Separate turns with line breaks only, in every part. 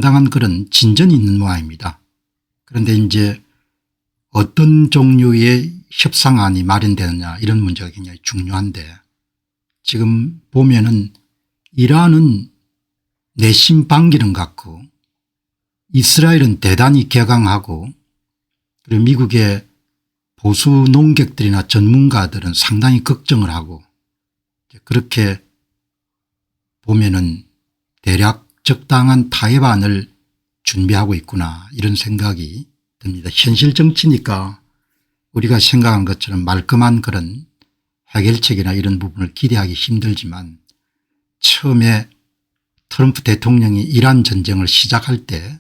상당한 그런 진전이 있는 모양입니다. 그런데 이제 어떤 종류의 협상안이 마련되느냐 이런 문제가 굉장히 중요한데 지금 보면은 이란은 내심 반기는 같고 이스라엘은 대단히 개강하고 그리고 미국의 보수 농객들이나 전문가들은 상당히 걱정을 하고 그렇게 보면은 대략 적당한 타협안을 준비하고 있구나 이런 생각이 듭니다. 현실 정치니까 우리가 생각한 것처럼 말끔한 그런 해결책이나 이런 부분을 기대하기 힘들지만 처음에 트럼프 대통령이 이란 전쟁을 시작할 때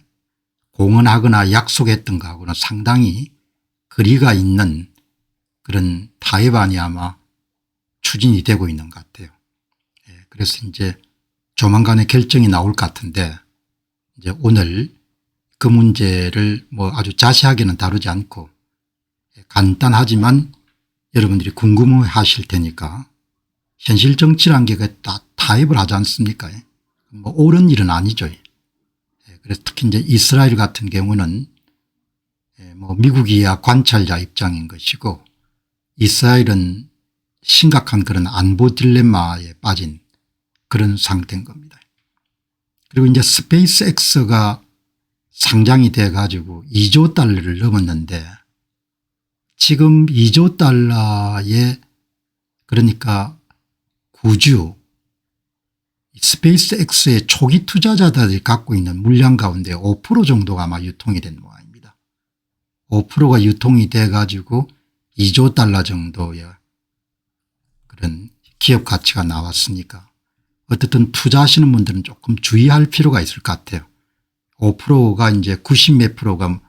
공언하거나 약속했던 것하고는 상당히 거리가 있는 그런 타협안이 아마 추진이 되고 있는 것 같아요. 그래서 이제 조만간에 결정이 나올 것 같은데 이제 오늘 그 문제를 뭐 아주 자세하게는 다루지 않고 간단하지만 여러분들이 궁금해 하실 테니까 현실 정치란 게 다 타협을 하지 않습니까? 뭐 옳은 일은 아니죠. 그래서 특히 이제 이스라엘 같은 경우는 뭐 미국이야 관찰자 입장인 것이고 이스라엘은 심각한 그런 안보 딜레마에 빠진 그런 상태인 겁니다. 그리고 이제 스페이스X가 상장이 돼 가지고 2조 달러를 넘었는데 지금 2조 달러에 그러니까 구주 스페이스X의 초기 투자자들이 갖고 있는 물량 가운데 5% 정도가 아마 유통이 된 모양입니다. 5%가 유통이 돼 가지고 2조 달러 정도의 그런 기업 가치가 나왔으니까 어쨌든 투자하시는 분들은 조금 주의할 필요가 있을 것 같아요. 5%가 이제 90 몇 프로가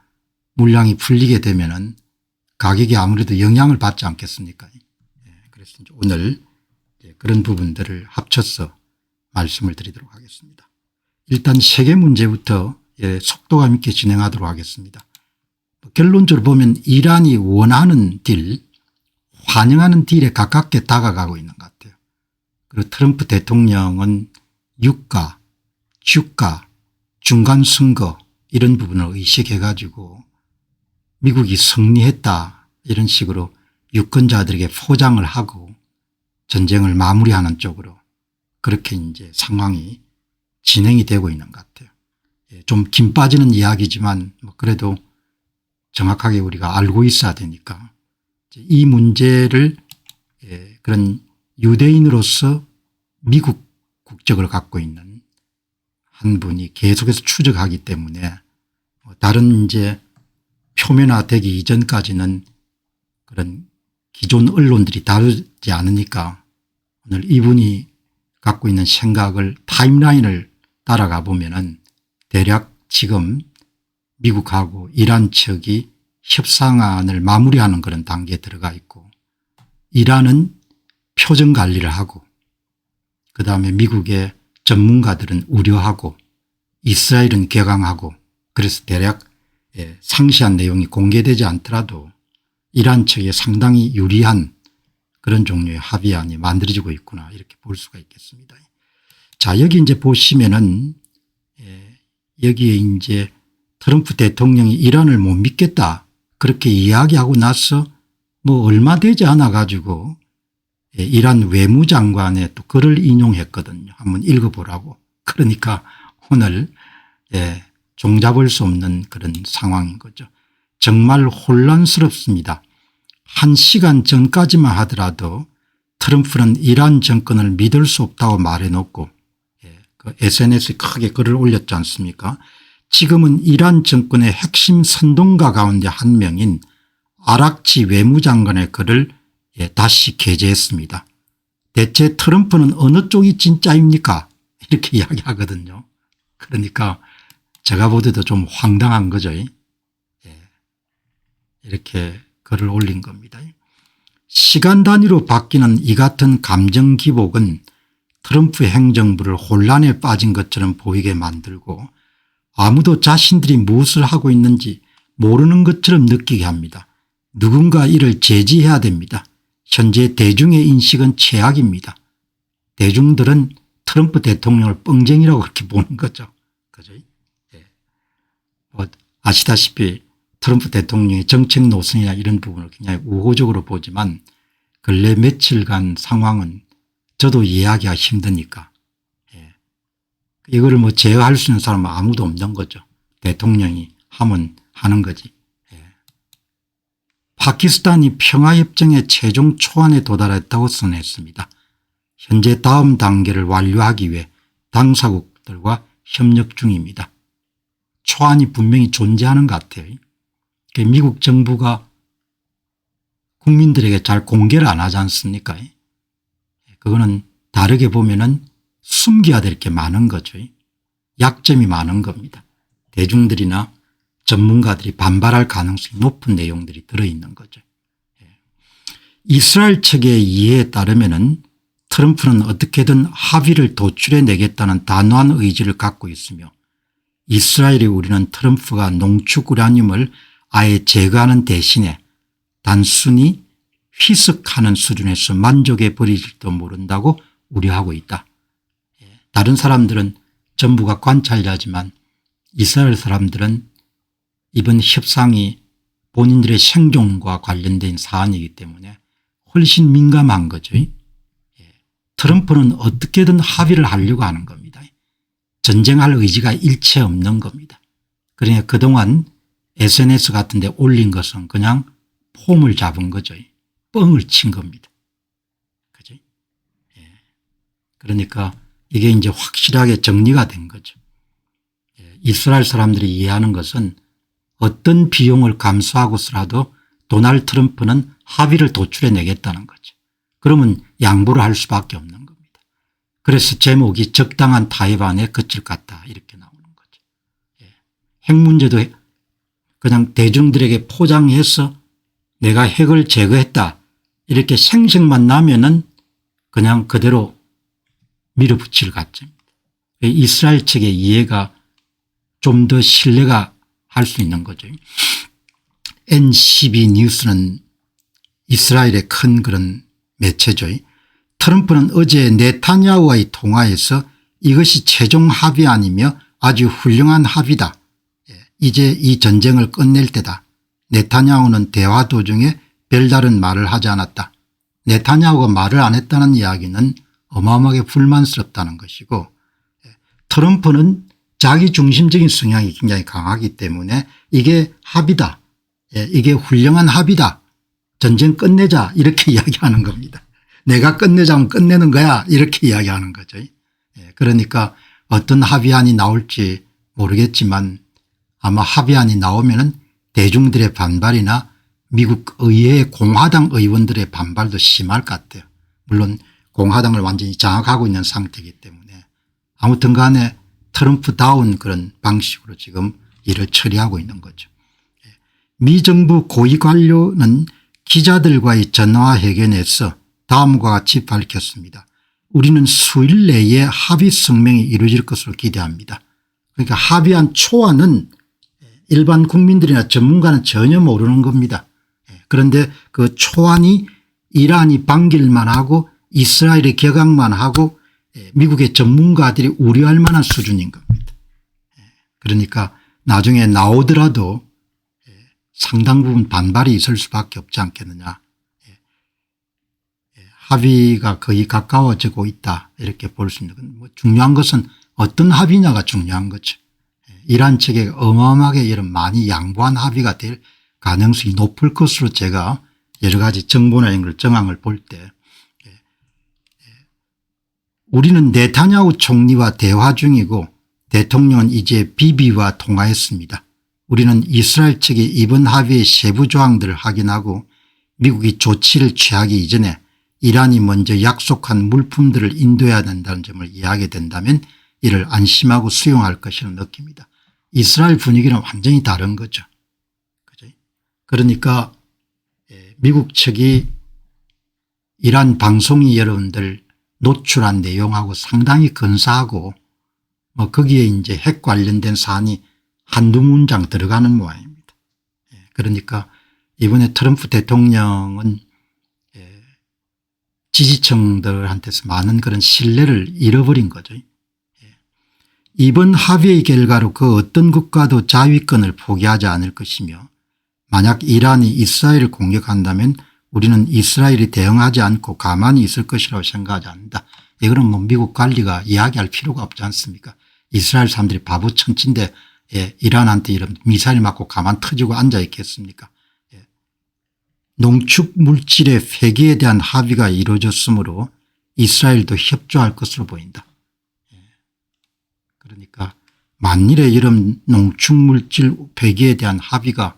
물량이 풀리게 되면은 가격이 아무래도 영향을 받지 않겠습니까? 그래서 이제 오늘 그런 부분들을 합쳐서 말씀을 드리도록 하겠습니다. 일단 세계 문제부터 속도감 있게 진행하도록 하겠습니다. 결론적으로 보면 이란이 원하는 딜, 환영하는 딜에 가깝게 다가가고 있는 것 같아요. 그리고 트럼프 대통령은 유가, 주가, 중간 선거 이런 부분을 의식해 가지고 미국이 승리했다 이런 식으로 유권자들에게 포장을 하고 전쟁을 마무리하는 쪽으로 그렇게 이제 상황이 진행이 되고 있는 것 같아요. 좀 긴 빠지는 이야기지만 뭐 그래도 정확하게 우리가 알고 있어야 되니까 이 문제를 그런 유대인으로서 미국 국적을 갖고 있는 한 분이 계속해서 추적하기 때문에 다른 이제 표면화되기 이전까지는 그런 기존 언론들이 다루지 않으니까 오늘 이분이 갖고 있는 생각을 타임라인을 따라가 보면은 대략 지금 미국하고 이란 측이 협상안을 마무리하는 그런 단계에 들어가 있고 이란은 표정 관리를 하고 그다음에 미국의 전문가들은 우려하고 이스라엘은 개강하고 그래서 대략 상세한 내용이 공개되지 않더라도 이란 측에 상당히 유리한 그런 종류의 합의안이 만들어지고 있구나 이렇게 볼 수가 있겠습니다. 자, 여기 이제 보시면은 여기에 이제 트럼프 대통령이 이란을 못 믿겠다 그렇게 이야기하고 나서 뭐 얼마 되지 않아 가지고 이란 외무장관의 또 글을 인용했거든요. 한번 읽어보라고. 그러니까 오늘 종잡을 수 없는 그런 상황인 거죠. 정말 혼란스럽습니다. 1시간 전까지만 하더라도 트럼프는 이란 정권을 믿을 수 없다고 말해놓고 그 SNS에 크게 글을 올렸지 않습니까? 지금은 이란 정권의 핵심 선동가 가운데 한 명인 아락치 외무장관의 글을 다시 게재했습니다. 대체 트럼프는 어느 쪽이 진짜입니까? 이렇게 이야기하거든요. 그러니까 제가 보기에도 좀 황당한 거죠. 이렇게 글을 올린 겁니다. 시간 단위로 바뀌는 이 같은 감정 기복은 트럼프 행정부를 혼란에 빠진 것처럼 보이게 만들고 아무도 자신들이 무엇을 하고 있는지 모르는 것처럼 느끼게 합니다. 누군가 이를 제지해야 됩니다. 현재 대중의 인식은 최악입니다. 대중들은 트럼프 대통령을 뻥쟁이라고 그렇게 보는 거죠. 그죠? 예. 뭐 아시다시피 트럼프 대통령의 정책 노선이나 이런 부분을 굉장히 우호적으로 보지만 근래 며칠간 상황은 저도 이해하기가 힘드니까 이거를 뭐 제어할 수 있는 사람은 아무도 없는 거죠. 대통령이 하면 하는 거지. 파키스탄이 평화협정의 최종 초안에 도달했다고 선언했습니다. 현재 다음 단계를 완료하기 위해 당사국들과 협력 중입니다. 초안이 분명히 존재하는 것 같아요. 미국 정부가 국민들에게 잘 공개를 안 하지 않습니까? 그거는 다르게 보면은 숨겨야 될 게 많은 거죠. 약점이 많은 겁니다. 대중들이나 전문가들이 반발할 가능성이 높은 내용들이 들어있는 거죠. 이스라엘 측의 이해에 따르면은 트럼프는 어떻게든 합의를 도출해내겠다는 단호한 의지를 갖고 있으며 이스라엘이 우리는 트럼프가 농축 우라늄을 아예 제거하는 대신에 단순히 희석하는 수준에서 만족해 버릴지도 모른다고 우려하고 있다. 다른 사람들은 전부가 관찰자지만 이스라엘 사람들은 이번 협상이 본인들의 생존과 관련된 사안이기 때문에 훨씬 민감한 거죠. 트럼프는 어떻게든 합의를 하려고 하는 겁니다. 전쟁할 의지가 일체 없는 겁니다. 그러니까 그동안 SNS 같은 데 올린 것은 그냥 폼을 잡은 거죠. 뻥을 친 겁니다. 그죠? 그러니까 이게 이제 확실하게 정리가 된 거죠. 이스라엘 사람들이 이해하는 것은 어떤 비용을 감수하고서라도 도널드 트럼프는 합의를 도출해내겠다는 거죠. 그러면 양보를 할 수밖에 없는 겁니다. 그래서 제목이 적당한 타협안에 그칠 것 같다 이렇게 나오는 거죠. 핵 문제도 그냥 대중들에게 포장해서 내가 핵을 제거했다 이렇게 생색만 나면은 그냥 그대로 밀어붙일 가짜입니다. 이스라엘 측의 이해가 좀 더 신뢰가 할 수 있는 거죠. NCB 뉴스는 이스라엘의 큰 그런 매체죠. 트럼프는 어제 네타냐후와의 통화에서 이것이 최종 합의안이며 아주 훌륭한 합의다. 이제 이 전쟁을 끝낼 때다. 네타냐후는 대화 도중에 별다른 말을 하지 않았다. 네타냐후가 말을 안 했다는 이야기는 어마어마하게 불만스럽다는 것이고 트럼프는 자기 중심적인 성향이 굉장히 강하기 때문에 이게 합의다. 이게 훌륭한 합의다. 전쟁 끝내자 이렇게 이야기하는 겁니다. 내가 끝내자면 끝내는 거야 이렇게 이야기하는 거죠. 그러니까 어떤 합의안이 나올지 모르겠지만 아마 합의안이 나오면은 대중들의 반발이나 미국 의회의 공화당 의원들의 반발도 심할 것 같아요. 물론 공화당을 완전히 장악하고 있는 상태이기 때문에 아무튼 간에 트럼프다운 그런 방식으로 지금 일을 처리하고 있는 거죠. 미 정부 고위 관료는 기자들과의 전화 회견에서 다음과 같이 밝혔습니다. 우리는 수일 내에 합의 성명이 이루어질 것으로 기대합니다. 그러니까 합의한 초안은 일반 국민들이나 전문가는 전혀 모르는 겁니다. 그런데 그 초안이 이란이 반길만 하고 이스라엘이 격앙만 하고 미국의 전문가들이 우려할 만한 수준인 겁니다. 그러니까 나중에 나오더라도 상당 부분 반발이 있을 수밖에 없지 않겠느냐. 합의가 거의 가까워지고 있다 이렇게 볼 수 있는 건 뭐 중요한 것은 어떤 합의냐가 중요한 거죠. 이란 측에 어마어마하게 이런 많이 양보한 합의가 될 가능성이 높을 것으로 제가 여러 가지 정보나 이런 걸 정황을 볼 때 우리는 네타냐후 총리와 대화 중이고 대통령은 이제 비비와 통화했습니다. 우리는 이스라엘 측이 이번 합의의 세부 조항들을 확인하고 미국이 조치를 취하기 이전에 이란이 먼저 약속한 물품들을 인도해야 된다는 점을 이해하게 된다면 이를 안심하고 수용할 것이라는 느낌입니다. 이스라엘 분위기는 완전히 다른 거죠. 그러니까 미국 측이 이란 방송이 여러분들 노출한 내용하고 상당히 근사하고 뭐 거기에 이제 핵 관련된 사안이 한두 문장 들어가는 모양입니다. 그러니까 이번에 트럼프 대통령은 지지층들한테서 많은 그런 신뢰를 잃어버린 거죠. 이번 합의의 결과로 그 어떤 국가도 자위권을 포기하지 않을 것이며 만약 이란이 이스라엘을 공격한다면 우리는 이스라엘이 대응하지 않고 가만히 있을 것이라고 생각하지 않는다. 이거는 뭐 미국 관리가 이야기할 필요가 없지 않습니까? 이스라엘 사람들이 바보 천치인데 이란한테 이런 미사일 맞고 가만 터지고 앉아 있겠습니까? 농축 물질의 폐기에 대한 합의가 이루어졌으므로 이스라엘도 협조할 것으로 보인다. 그러니까 만일에 이런 농축 물질 폐기에 대한 합의가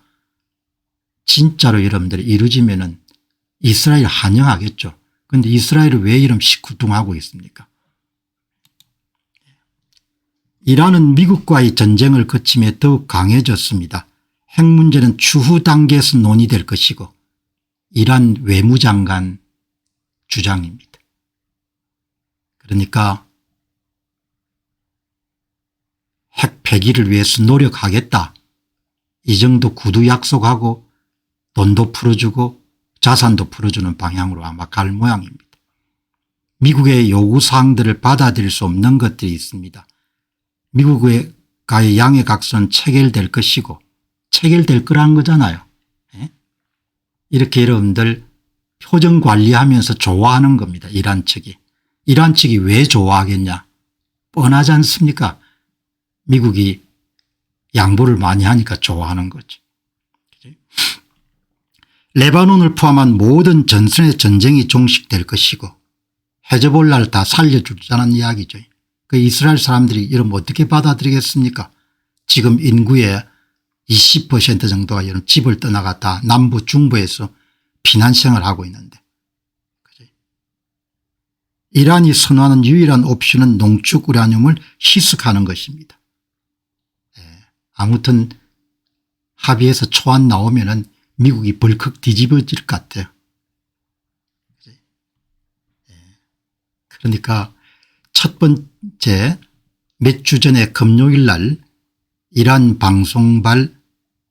진짜로 여러분들이 이루어지면은 이스라엘 환영하겠죠. 그런데 이스라엘은 왜 이런 시쿠뚱하고 있습니까? 이란은 미국과의 전쟁을 거치며 더욱 강해졌습니다. 핵 문제는 추후 단계에서 논의될 것이고 이란 외무장관 주장입니다. 그러니까 핵 폐기를 위해서 노력하겠다. 이 정도 구두 약속하고 돈도 풀어주고 자산도 풀어주는 방향으로 아마 갈 모양입니다. 미국의 요구사항들을 받아들일 수 없는 것들이 있습니다. 미국과의 양해각서는 체결될 것이고 체결될 거라는 거잖아요. 이렇게 여러분들 표정 관리하면서 좋아하는 겁니다. 이란 측이. 이란 측이 왜 좋아하겠냐. 뻔하지 않습니까? 미국이 양보를 많이 하니까 좋아하는 거죠. 레바논을 포함한 모든 전선의 전쟁이 종식될 것이고 헤즈볼라를 다 살려주자는 이야기죠. 그 이스라엘 사람들이 이러면 어떻게 받아들이겠습니까? 지금 인구의 20% 정도가 이런 집을 떠나갔다 남부 중부에서 피난 생활을 하고 있는데 이란이 선호하는 유일한 옵션은 농축 우라늄을 희석하는 것입니다. 아무튼 합의에서 초안 나오면은 미국이 벌컥 뒤집어질 것 같아요. 그러니까 첫 번째 몇 주 전에 금요일 날 이란 방송발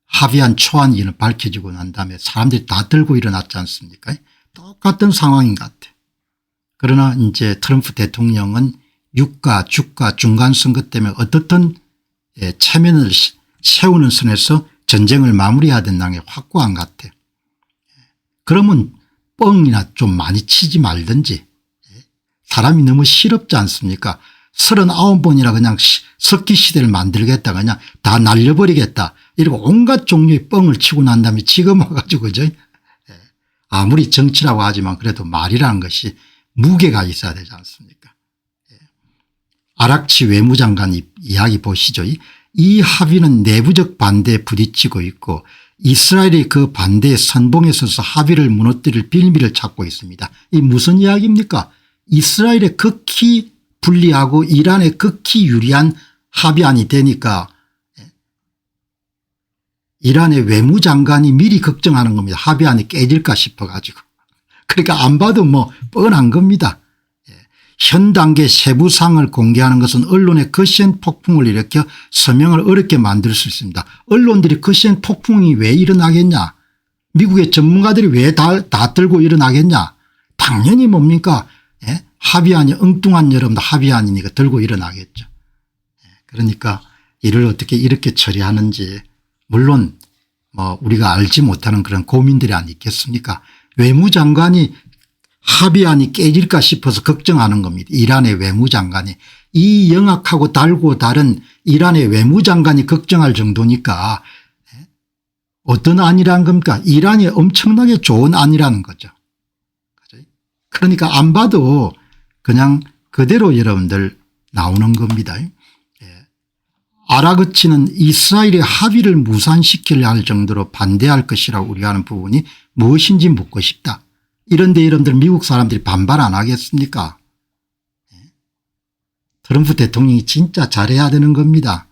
합의안 초안이 밝혀지고 난 다음에 사람들이 다 들고 일어났지 않습니까? 똑같은 상황인 것 같아요. 그러나 이제 트럼프 대통령은 유가 주가 중간선거 때문에 어떻든 체면을 세우는 선에서 전쟁을 마무리해야 된다는 게 확고한 것 같아요. 그러면 뻥이나 좀 많이 치지 말든지. 사람이 너무 시럽지 않습니까? 39번이나 그냥 석기 시대를 만들겠다 그냥 다 날려버리겠다 이러고 온갖 종류의 뻥을 치고 난 다음에 지금 와가지고 그죠? 아무리 정치라고 하지만 그래도 말이라는 것이 무게가 있어야 되지 않습니까? 아락치 외무장관 이야기 보시죠. 이 합의는 내부적 반대에 부딪히고 있고 이스라엘이 그 반대에 선봉에 서서 합의를 무너뜨릴 빌미를 찾고 있습니다. 이 무슨 이야기입니까? 이스라엘에 극히 불리하고 이란에 극히 유리한 합의안이 되니까 이란의 외무장관이 미리 걱정하는 겁니다. 합의안이 깨질까 싶어가지고. 그러니까 안 봐도 뭐 뻔한 겁니다. 현 단계 세부사항을 공개하는 것은 언론의 거센 폭풍을 일으켜 서명을 어렵게 만들 수 있습니다. 언론들이 거센 폭풍이 왜 일어나겠냐. 미국의 전문가들이 왜 다 들고 일어나겠냐. 당연히 뭡니까 합의안이 엉뚱한 여러분들 합의안이니까 들고 일어나겠죠. 그러니까 이를 어떻게 이렇게 처리하는지 물론 뭐 우리가 알지 못하는 그런 고민들이 아니겠습니까. 외무장관이 합의안이 깨질까 싶어서 걱정하는 겁니다. 이란의 외무장관이. 이 영악하고 달고 다른 이란의 외무장관이 걱정할 정도니까 어떤 안이라는 겁니까. 이란이 엄청나게 좋은 안이라는 거죠. 그러니까 안 봐도 그냥 그대로 여러분들 나오는 겁니다. 아라그치는 이스라엘의 합의를 무산시키려 할 정도로 반대할 것이라고 우리가 하는 부분이 무엇인지 묻고 싶다. 이런데 여러분들 미국 사람들이 반발 안 하겠습니까? 트럼프 대통령이 진짜 잘해야 되는 겁니다.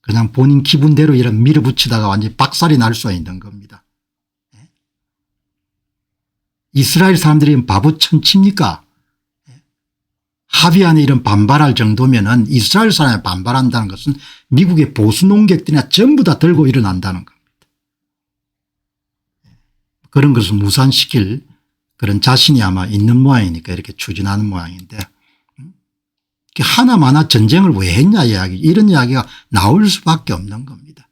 그냥 본인 기분대로 이런 밀어붙이다가 완전히 박살이 날 수 있는 겁니다. 이스라엘 사람들이 바보 천치입니까? 합의안에 이런 반발할 정도면은 이스라엘 사람이 반발한다는 것은 미국의 보수 농객들이나 전부 다 들고 일어난다는 겁니다. 그런 것을 무산시킬 그런 자신이 아마 있는 모양이니까 이렇게 추진하는 모양인데 하나마나 전쟁을 왜 했냐 이야기, 이런 이야기가 나올 수밖에 없는 겁니다.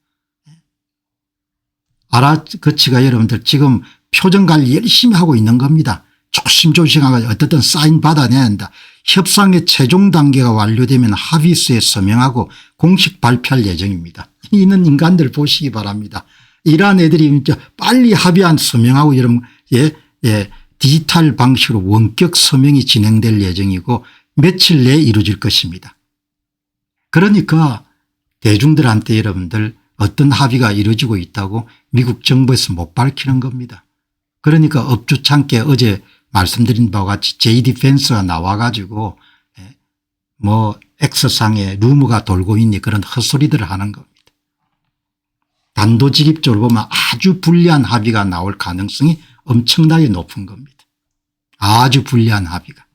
알아거치가 여러분들 지금 표정관리 열심히 하고 있는 겁니다. 조심조심하고 어떻든 사인 받아내야 한다. 협상의 최종 단계가 완료되면 합의서에 서명하고 공식 발표할 예정입니다. 이는 인간들 보시기 바랍니다. 이란 애들이 이제 빨리 합의안 서명하고 여러분 디지털 방식으로 원격 서명이 진행될 예정이고 며칠 내에 이루어질 것입니다. 그러니까 대중들한테 여러분들 어떤 합의가 이루어지고 있다고 미국 정부에서 못 밝히는 겁니다. 그러니까 업주창게 어제 말씀드린 바와 같이 J-디펜스가 나와가지고 뭐 X상에 루머가 돌고 있니 그런 헛소리들을 하는 겁니다. 단도직입적으로 보면 아주 불리한 합의가 나올 가능성이 엄청나게 높은 겁니다. 아주 불리한 합의가.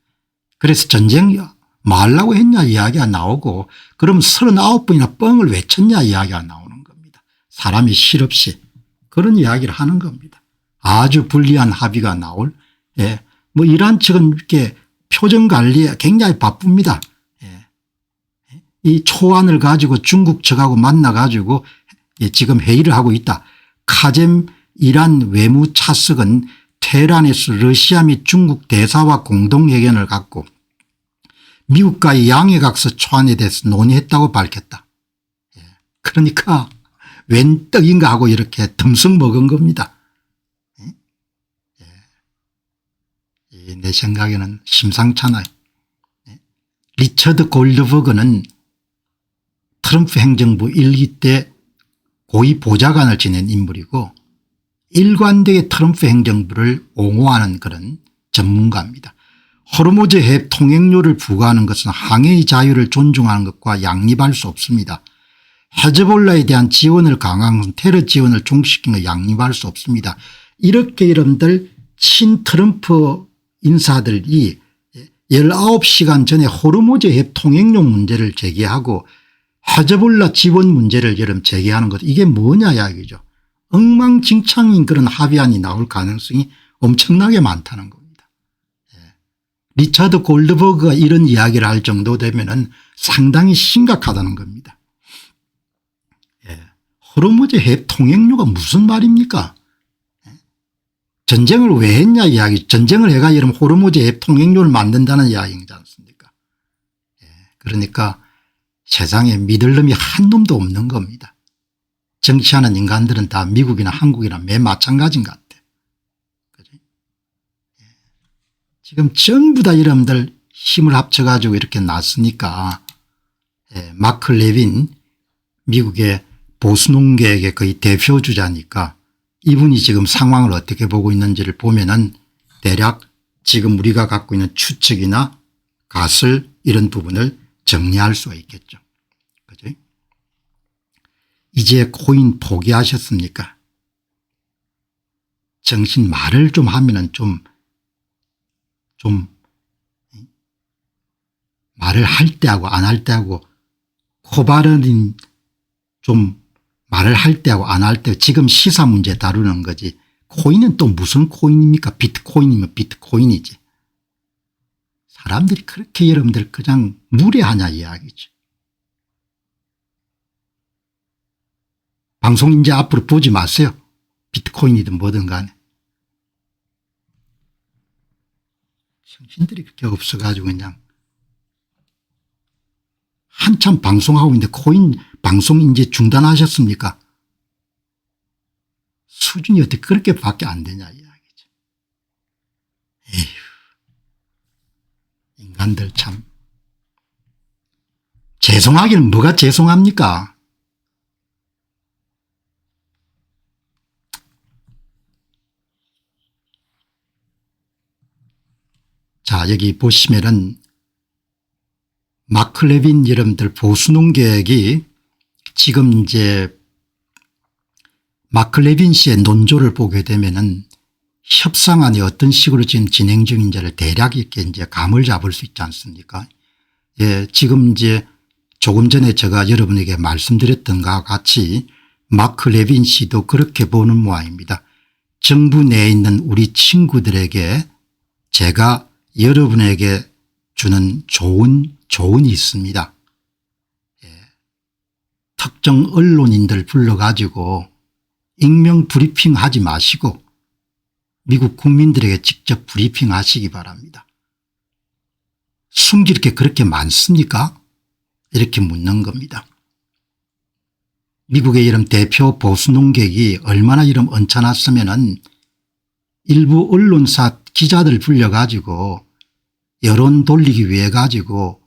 그래서 전쟁 뭐 하려고 했냐 이야기가 나오고 그럼 39번이나 뻥을 왜 쳤냐 이야기가 나오는 겁니다. 사람이 실없이 그런 이야기를 하는 겁니다. 아주 불리한 합의가 나올 뭐 이란 측은 이렇게 표정 관리에 굉장히 바쁩니다. 이 초안을 가지고 중국 측하고 만나 가지고 지금 회의를 하고 있다. 카젬 이란 외무 차석은 테헤란에서 러시아 및 중국 대사와 공동회견을 갖고 미국과의 양해각서 초안에 대해서 논의했다고 밝혔다. 그러니까 웬 떡인가 하고 이렇게 덤석 먹은 겁니다. 내 생각에는 심상찮아요. 리처드 골드버그는 트럼프 행정부 1기 때 고위 보좌관을 지낸 인물이고 일관되게 트럼프 행정부를 옹호하는 그런 전문가입니다. 호르무즈 해협 통행료를 부과하는 것은 항해의 자유를 존중하는 것과 양립할 수 없습니다. 헤즈볼라에 대한 지원을 강화한 것은 테러 지원을 종식시킨 것 양립할 수 없습니다. 이렇게 여러분들 친트럼프 인사들이 19시간 전에 호르무즈 해협 통행료 문제를 제기하고 헤즈볼라 지원 문제를 여러분 제기하는 것, 이게 뭐냐 이야기죠. 엉망진창인 그런 합의안이 나올 가능성이 엄청나게 많다는 겁니다. 리처드 골드버그가 이런 이야기를 할 정도 되면은 상당히 심각하다는 겁니다. 호르무즈 해협 통행료가 무슨 말입니까? 전쟁을 왜 했냐 이야기. 전쟁을 해가 여러분 호르무즈 해협 통행료를 만든다는 이야기이지 않습니까? 그러니까 세상에 믿을 놈이 한 놈도 없는 겁니다. 정치하는 인간들은 다 미국이나 한국이나 매 마찬가지인 것 같아. 그죠? 지금 전부 다 여러분들 힘을 합쳐가지고 이렇게 났으니까 마크 레빈 미국의 보수농계의 거의 대표주자니까 이분이 지금 상황을 어떻게 보고 있는지를 보면은 대략 지금 우리가 갖고 있는 추측이나 가설 이런 부분을 정리할 수가 있겠죠. 그죠? 이제 코인 포기하셨습니까? 정신 말을 좀 하면은 좀 말을 할 때하고 안 할 때하고 코바르닌 좀 말을 할 때하고 안 할 때 지금 시사 문제 다루는 거지. 코인은 또 무슨 코인입니까? 비트코인이면 비트코인이지. 사람들이 그렇게 여러분들 그냥 무례하냐 이야기죠. 방송 이제 앞으로 보지 마세요. 비트코인이든 뭐든 간에. 정신들이 그렇게 없어가지고 그냥 한참 방송하고 있는데 코인 방송 이제 중단하셨습니까? 수준이 어떻게 그렇게 밖에 안 되냐 이야기죠. 에휴, 인간들 참. 죄송하기는 뭐가 죄송합니까? 자, 여기 보시면은 마크 레빈 여러분들 보수농객이 지금 이제 마크 레빈 씨의 논조를 보게 되면은 협상안이 어떤 식으로 지금 진행 중인지를 대략 이렇게 이제 감을 잡을 수 있지 않습니까? 지금 이제 조금 전에 제가 여러분에게 말씀드렸던 것과 같이 마크 레빈 씨도 그렇게 보는 모양입니다. 정부 내에 있는 우리 친구들에게 제가 여러분에게 주는 좋은 조언이 있습니다. 특정 언론인들 불러가지고 익명 브리핑 하지 마시고 미국 국민들에게 직접 브리핑 하시기 바랍니다. 숨길 게 그렇게 많습니까? 이렇게 묻는 겁니다. 미국의 이런 대표 보수 농객이 얼마나 이런 언짢았으면은 일부 언론사 기자들 불려가지고 여론 돌리기 위해 가지고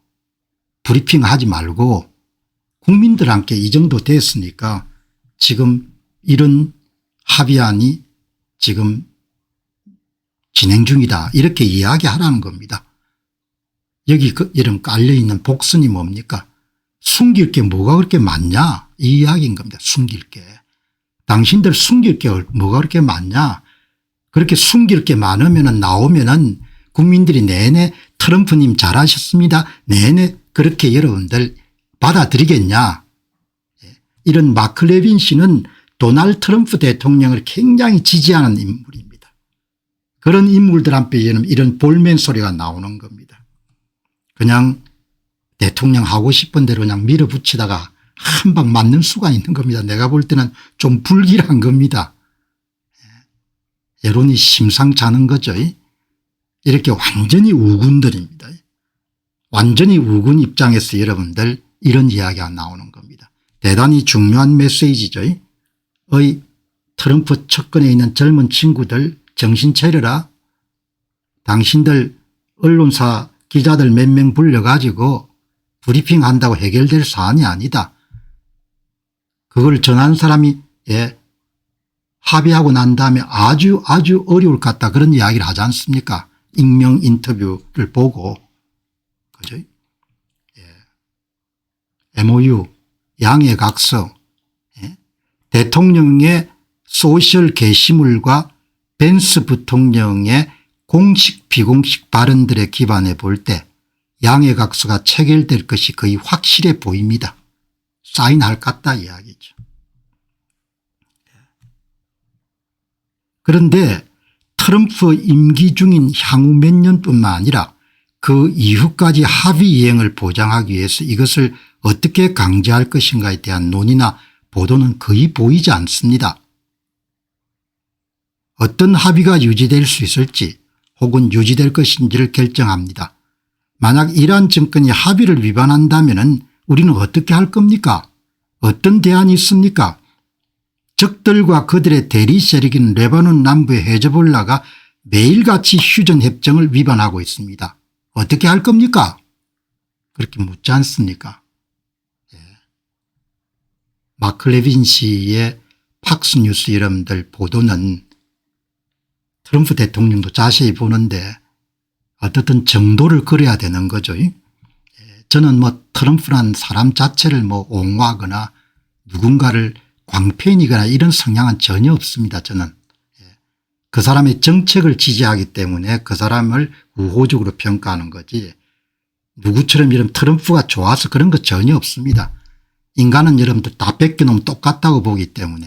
브리핑 하지 말고 국민들한테 이 정도 됐으니까 지금 이런 합의안이 지금 진행 중이다 이렇게 이야기하라는 겁니다. 여기 이런 깔려있는 복선이 뭡니까? 숨길 게 뭐가 그렇게 많냐 이 이야기인 겁니다. 숨길 게. 당신들 숨길 게 뭐가 그렇게 많냐. 그렇게 숨길 게 많으면 나오면은 국민들이 내내 트럼프님 잘하셨습니다. 내내 그렇게 여러분들 받아들이겠냐. 이런 마크 레빈 씨는 도널드 트럼프 대통령을 굉장히 지지하는 인물입니다. 그런 인물들한테는 이런 볼멘 소리가 나오는 겁니다. 그냥 대통령 하고 싶은 대로 그냥 밀어붙이다가 한 방 맞는 수가 있는 겁니다. 내가 볼 때는 좀 불길한 겁니다. 여론이 심상치 않은 거죠. 이렇게 완전히 우군들입니다. 완전히 우군 입장에서 여러분들 이런 이야기가 나오는 겁니다. 대단히 중요한 메시지죠. 트럼프 측근에 있는 젊은 친구들 정신 차려라. 당신들 언론사 기자들 몇 명 불려가지고 브리핑한다고 해결될 사안이 아니다. 그걸 전한 사람이 합의하고 난 다음에 아주 어려울 것 같다 그런 이야기를 하지 않습니까? 익명 인터뷰를 보고. 그죠? MOU 양해각서 대통령의 소셜 게시물과 벤스 부통령의 공식 비공식 발언들에 기반해 볼 때 양해각서가 체결될 것이 거의 확실해 보입니다. 사인할 것 같다 이야기죠. 그런데 트럼프 임기 중인 향후 몇 년뿐만 아니라 그 이후까지 합의 이행을 보장하기 위해서 이것을 어떻게 강제할 것인가에 대한 논의나 보도는 거의 보이지 않습니다. 어떤 합의가 유지될 수 있을지 혹은 유지될 것인지를 결정합니다. 만약 이란 정권이 합의를 위반한다면 우리는 어떻게 할 겁니까? 어떤 대안이 있습니까? 적들과 그들의 대리 세력인 레바논 남부의 헤즈볼라가 매일같이 휴전협정을 위반하고 있습니다. 어떻게 할 겁니까? 그렇게 묻지 않습니까? 마크 레빈 씨의 팍스뉴스 여러분들 보도는 트럼프 대통령도 자세히 보는데 어떻든 정도를 그려야 되는 거죠. 저는 트럼프란 사람 자체를 옹호하거나 누군가를 광팬이거나 이런 성향은 전혀 없습니다. 저는 그 사람의 정책을 지지하기 때문에 그 사람을 우호적으로 평가하는 거지 누구처럼 이런 트럼프가 좋아서 그런 거 전혀 없습니다. 인간은 여러분들 다 뺏겨놓으면 똑같다고 보기 때문에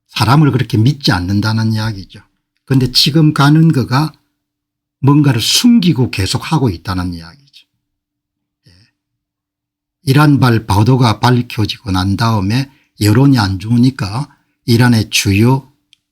사람을 그렇게 믿지 않는다는 이야기죠. 그런데 지금 가는 거가 뭔가를 숨기고 계속하고 있다는 이야기죠. 이란발 보도가 밝혀지고 난 다음에 여론이 안 좋으니까 이란의 주요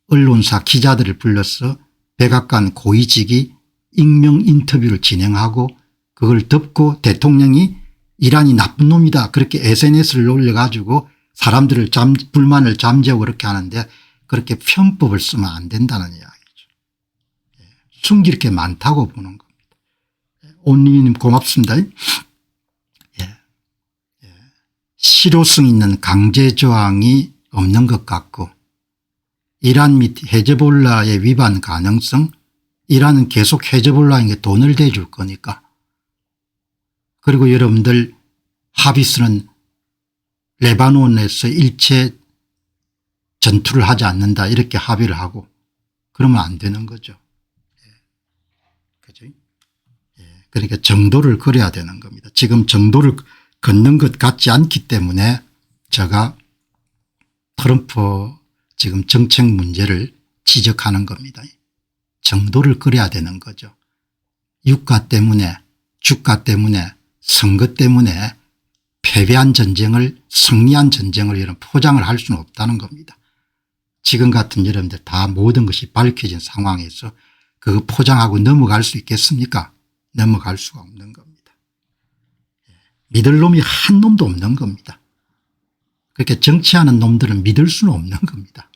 언론사 기자들을 불러서 백악관 고위직이 익명 인터뷰를 진행하고 그걸 덮고 대통령이 이란이 나쁜 놈이다 그렇게 SNS를 올려가지고 사람들을 불만을 잠재우고 그렇게 하는데 그렇게 편법을 쓰면 안 된다는 이야기죠. 숨길 게 많다고 보는 겁니다. 온리님 고맙습니다. 실효성 있는 강제조항이 없는 것 같고 이란 및 헤즈볼라의 위반 가능성 이란은 계속 헤즈볼라에게 돈을 대줄 거니까 그리고 여러분들 하비스는 레바논에서 일체 전투를 하지 않는다 이렇게 합의를 하고 그러면 안 되는 거죠. 그죠? 그러니까 정도를 그려야 되는 겁니다. 지금 정도를 걷는 것 같지 않기 때문에 제가 트럼프 지금 정책 문제를 지적하는 겁니다. 정도를 그려야 되는 거죠. 유가 때문에 주가 때문에 선거 때문에 패배한 전쟁을 승리한 전쟁을 이런 포장을 할 수는 없다는 겁니다. 지금 같은 여러분들 다 모든 것이 밝혀진 상황에서 그거 포장하고 넘어갈 수 있겠습니까? 넘어갈 수가 없는 겁니다. 믿을 놈이 한 놈도 없는 겁니다. 그렇게 정치하는 놈들은 믿을 수는 없는 겁니다.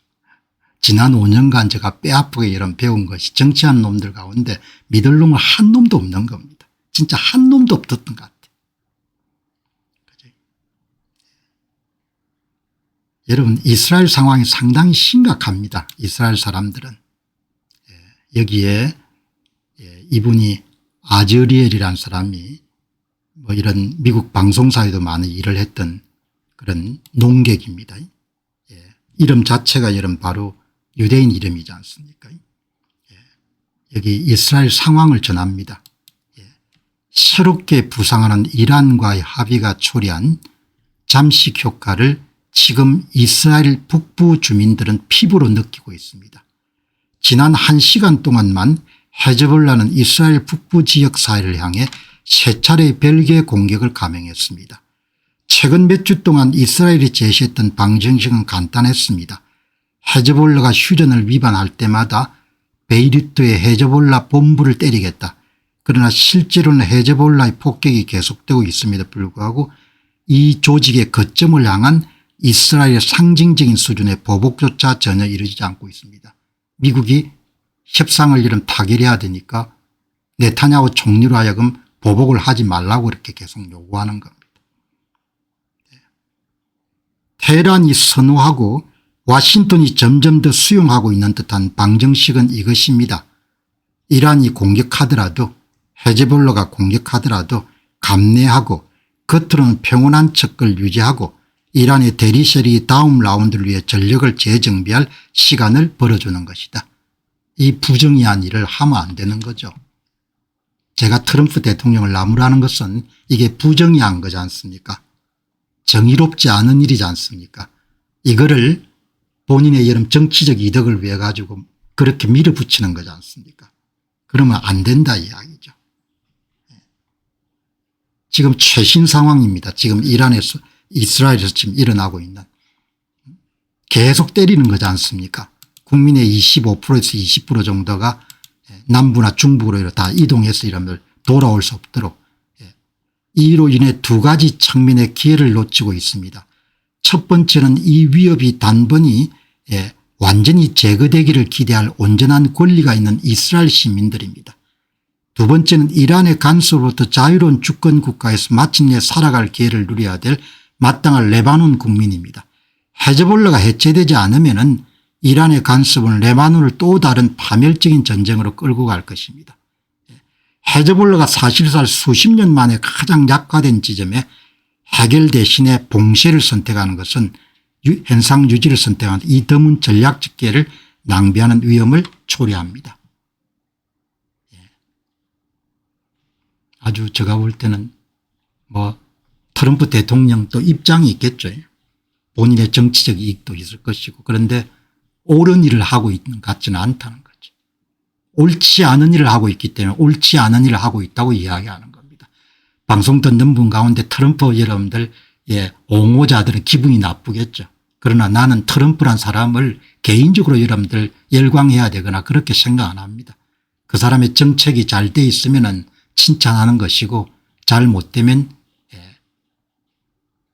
지난 5년간 제가 뼈아프게 이런 배운 것이 정치하는 놈들 가운데 믿을 놈은 한 놈도 없는 겁니다. 진짜 한 놈도 없었던 것 같아요. 그죠? 여러분 이스라엘 상황이 상당히 심각합니다. 이스라엘 사람들은. 여기에 이분이 아즈리엘이라는 사람이 뭐 이런 미국 방송사에도 많은 일을 했던 그런 농객입니다. 이름 자체가 이름 바로 유대인 이름이지 않습니까? 여기 이스라엘 상황을 전합니다. 새롭게 부상하는 이란과의 합의가 초래한 잠식 효과를 지금 이스라엘 북부 주민들은 피부로 느끼고 있습니다. 지난 1시간 동안만 헤즈볼라는 이스라엘 북부 지역 사회를 향해 3차례의 별개 공격을 감행했습니다. 최근 몇 주 동안 이스라엘이 제시했던 방정식은 간단했습니다. 헤즈볼라가 휴전을 위반할 때마다 베이루트의 헤즈볼라 본부를 때리겠다. 그러나 실제로는 헤즈볼라의 폭격이 계속되고 있음에도 불구하고 이 조직의 거점을 향한 이스라엘의 상징적인 수준의 보복조차 전혀 이루어지지 않고 있습니다. 미국이 협상을 이런 타결해야 되니까 네타냐후 총리로 하여금 보복을 하지 말라고 그렇게 계속 요구하는 겁니다. 테헤란이 선호하고 와싱턴이 점점 더 수용하고 있는 듯한 방정식은 이것입니다. 이란이 공격하더라도 헤즈볼라가 공격하더라도 감내하고 겉으로는 평온한 척을 유지하고 이란의 대리셀이 다음 라운드를 위해 전력을 재정비할 시간을 벌어주는 것이다. 이 부정의한 일을 하면 안 되는 거죠. 제가 트럼프 대통령을 나무라는 것은 이게 부정의한 거지 않습니까? 정의롭지 않은 일이지 않습니까? 이거를 본인의 이런 정치적 이득을 위해 가지고 그렇게 밀어붙이는 거지 않습니까? 그러면 안 된다 이야기죠. 지금 최신 상황입니다. 지금 이란에서 이스라엘에서 지금 일어나고 있는 계속 때리는 거지 않습니까? 국민의 25%에서 20% 정도가 남부나 중부로 다 이동해서 이러면 돌아올 수 없도록 이로 인해 두 가지 측면의 기회를 놓치고 있습니다. 첫 번째는 이 위협이 단번이 완전히 제거되기를 기대할 온전한 권리가 있는 이스라엘 시민들입니다. 두 번째는 이란의 간섭으로부터 자유로운 주권 국가에서 마침내 살아갈 기회를 누려야 될 마땅한 레바논 국민입니다. 헤즈볼라가 해체되지 않으면 이란의 간섭은 레바논을 또 다른 파멸적인 전쟁으로 끌고 갈 것입니다. 헤즈볼라가 사실상 수십 년 만에 가장 약화된 지점에 해결 대신에 봉쇄를 선택하는 것은 현상 유지를 선택하는 이 드문 전략적 기회를 낭비하는 위험을 초래합니다. 아주 제가 볼 때는 뭐 트럼프 대통령도 입장이 있겠죠. 본인의 정치적 이익도 있을 것이고 그런데 옳은 일을 하고 있는 것 같지는 않다는 거죠. 옳지 않은 일을 하고 있기 때문에 옳지 않은 일을 하고 있다고 이야기하는 겁니다. 방송 듣는 분 가운데 트럼프 여러분들 옹호자들은 기분이 나쁘겠죠. 그러나 나는 트럼프란 사람을 개인적으로 여러분들 열광해야 되거나 그렇게 생각 안 합니다. 그 사람의 정책이 잘 돼 있으면 칭찬하는 것이고 잘못되면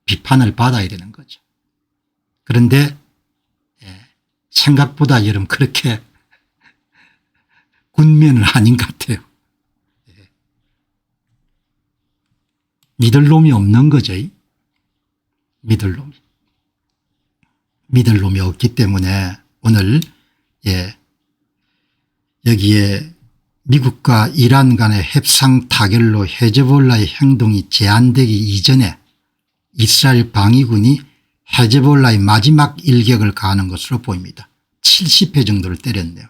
비판을 받아야 되는 거죠. 그런데 생각보다 여러분 그렇게 군면은 아닌 것 같아요. 믿을 놈이 없는 거죠. 믿을 놈이. 믿을 놈이 없기 때문에 오늘 여기에 미국과 이란 간의 협상 타결로 헤즈볼라의 행동이 제한되기 이전에 이스라엘 방위군이 헤즈볼라의 마지막 일격을 가하는 것으로 보입니다. 70회 정도를 때렸네요.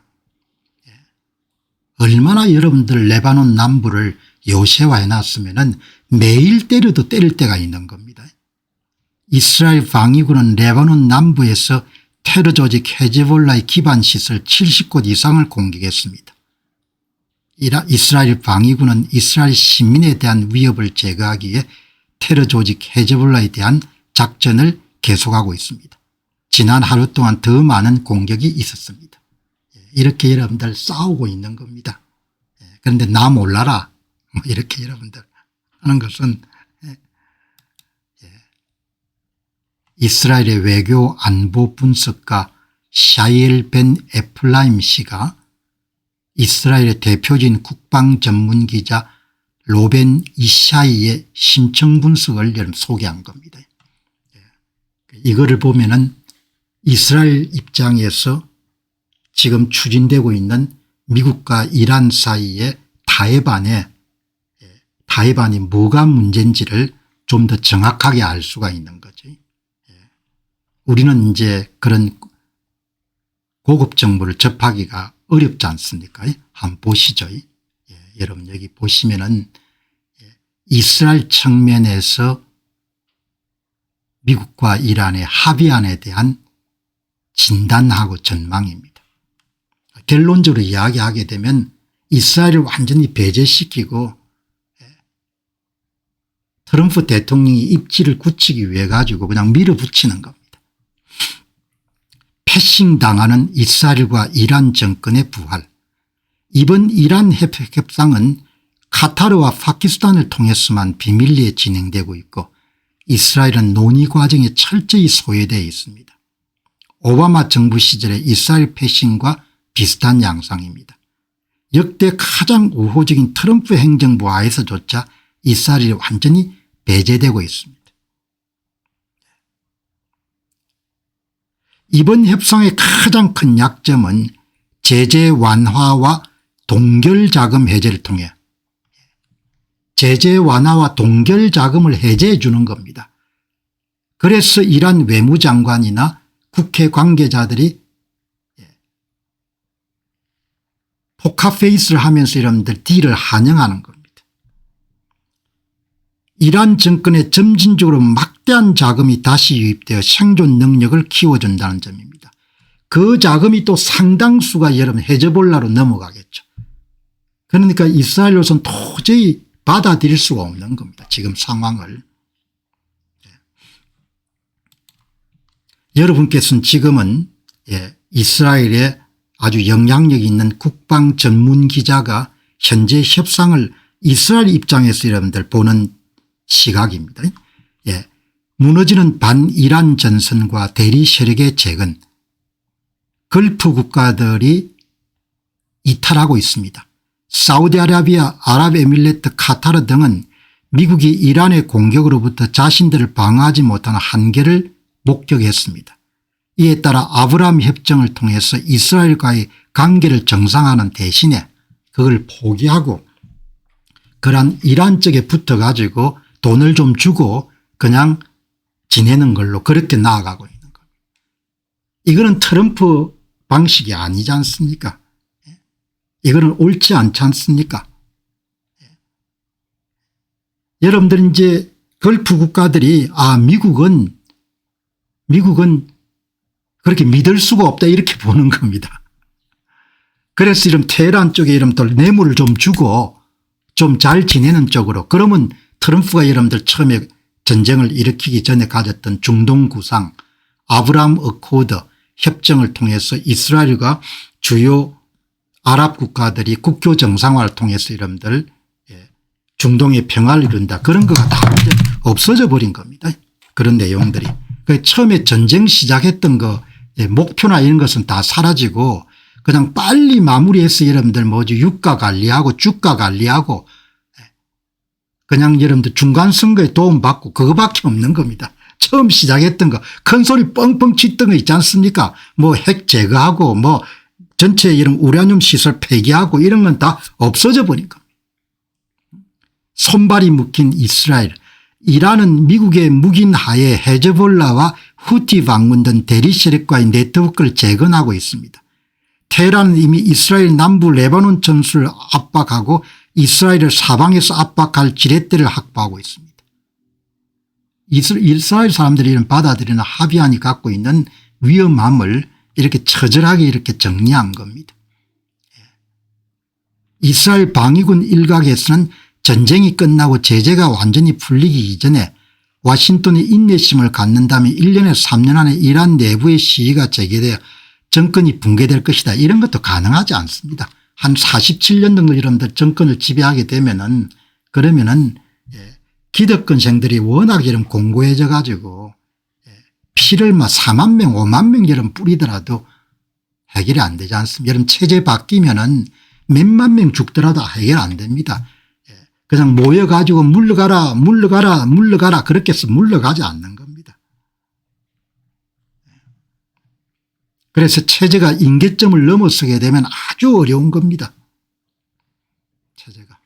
얼마나 여러분들 레바논 남부를 요새화해 놨으면 매일 때려도 때릴 때가 있는 겁니다. 이스라엘 방위군은 레바논 남부에서 테러 조직 헤즈볼라의 기반 시설 70곳 이상을 공격했습니다. 이스라엘 방위군은 이스라엘 시민에 대한 위협을 제거하기 위해 테러 조직 헤즈볼라에 대한 작전을 계속하고 있습니다. 지난 하루 동안 더 많은 공격이 있었습니다. 이렇게 여러분들 싸우고 있는 겁니다. 그런데 나 몰라라 뭐 이렇게 여러분들 하는 것은 이스라엘의 외교 안보 분석가 샤이엘 벤 에플라임 씨가 이스라엘의 대표적인 국방 전문 기자 로벤 이샤이의 심층 분석을 소개한 겁니다. 이거를 보면은 이스라엘 입장에서 지금 추진되고 있는 미국과 이란 사이의 타해반이 뭐가 문제인지를 좀 더 정확하게 알 수가 있는 거죠. 우리는 이제 그런 고급 정보를 접하기가 어렵지 않습니까? 한번 보시죠. 여러분 여기 보시면은 이스라엘 측면에서 미국과 이란의 합의안에 대한 진단하고 전망입니다. 결론적으로 이야기하게 되면 이스라엘을 완전히 배제시키고 트럼프 대통령이 입지를 굳히기 위해 가지고 그냥 밀어붙이는 겁니다. 패싱당하는 이스라엘과 이란 정권의 부활. 이번 이란 협상은 카타르와 파키스탄을 통해서만 비밀리에 진행되고 있고 이스라엘은 논의 과정에 철저히 소외되어 있습니다. 오바마 정부 시절의 이스라엘 패싱과 비슷한 양상입니다. 역대 가장 우호적인 트럼프 행정부 하에서조차 이스라엘이 완전히 배제되고 있습니다. 이번 협상의 가장 큰 약점은 제재 완화와 동결자금 해제를 통해 제재 완화와 동결자금을 해제해 주는 겁니다. 그래서 이란 외무장관이나 국회 관계자들이 포카페이스를 하면서 여러분들 딜을 환영하는 겁니다. 이란 정권에 점진적으로 막대한 자금이 다시 유입되어 생존 능력을 키워준다는 점입니다. 그 자금이 또 상당수가 여러분 헤즈볼라로 넘어가겠죠. 그러니까 이스라엘로서는 도저히 받아들일 수가 없는 겁니다. 지금 상황을. 여러분께서는 지금은 이스라엘에 아주 영향력 있는 국방 전문 기자가 현재 협상을 이스라엘 입장에서 여러분들 보는 시각입니다. 무너지는 반이란 전선과 대리 세력의 재건, 걸프 국가들이 이탈하고 있습니다. 사우디아라비아, 아랍에미레이트, 카타르 등은 미국이 이란의 공격으로부터 자신들을 방어하지 못하는 한계를 목격했습니다. 이에 따라 아브라함 협정을 통해서 이스라엘과의 관계를 정상화하는 대신에 그걸 포기하고 그러한 이란 쪽에 붙어 가지고 돈을 좀 주고 그냥 지내는 걸로 그렇게 나아가고 있는 겁니다. 이거는 트럼프 방식이 아니지 않습니까? 이거는 옳지 않지 않습니까? 여러분들 이제 걸프 국가들이 미국은 그렇게 믿을 수가 없다 이렇게 보는 겁니다. 그래서 이런 테헤란 쪽에 이런 또 뇌물을 좀 주고 좀 잘 지내는 쪽으로, 그러면 트럼프가 여러분들 처음에 전쟁을 일으키기 전에 가졌던 중동 구상 아브라함 어코드 협정을 통해서 이스라엘과 주요 아랍 국가들이 국교 정상화를 통해서 여러분들 중동의 평화를 이룬다, 그런 거가 다 없어져 버린 겁니다. 그런 내용들이. 처음에 전쟁 시작했던 거 목표나 이런 것은 다 사라지고 그냥 빨리 마무리해서 여러분들 유가 관리하고 주가 관리하고 그냥 여러분들 중간 선거에 도움받고 그거밖에 없는 겁니다. 처음 시작했던 거 큰 소리 뻥뻥 치던 거 있지 않습니까? 핵 제거하고 전체 이런 우라늄 시설 폐기하고 이런 건 다 없어져 버린 겁니다. 손발이 묶인 이스라엘. 이란은 미국의 묵인하에 헤즈볼라와 후티 반군 등 대리 세력과의 네트워크를 재건하고 있습니다. 테헤란은 이미 이스라엘 남부 레바논 전술을 압박하고 이스라엘을 사방에서 압박할 지렛대를 확보하고 있습니다. 이스라엘 사람들이 이런 받아들이는 합의안이 갖고 있는 위험함을 이렇게 처절하게 이렇게 정리한 겁니다. 이스라엘 방위군 일각에서는 전쟁이 끝나고 제재가 완전히 풀리기 이전에 와싱턴이 인내심을 갖는다면 1년에서 3년 안에 이란 내부의 시위가 재개되어 정권이 붕괴될 것이다. 이런 것도 가능하지 않습니다. 한 47년 정도 여러분들 정권을 지배하게 되면은 그러면은 기득권생들이 워낙 이런 공고해져 가지고 피를 4만 명 5만 명 여러분 뿌리더라도 해결이 안 되지 않습니까? 여러분 체제 바뀌면은 몇만 명 죽더라도 해결 안 됩니다. 그냥 모여가지고 물러가라 물러가라 물러가라 그렇게 해서 물러가지 않는 겁니다. 그래서 체제가 임계점을 넘어서게 되면 아주 어려운 겁니다. 체제가.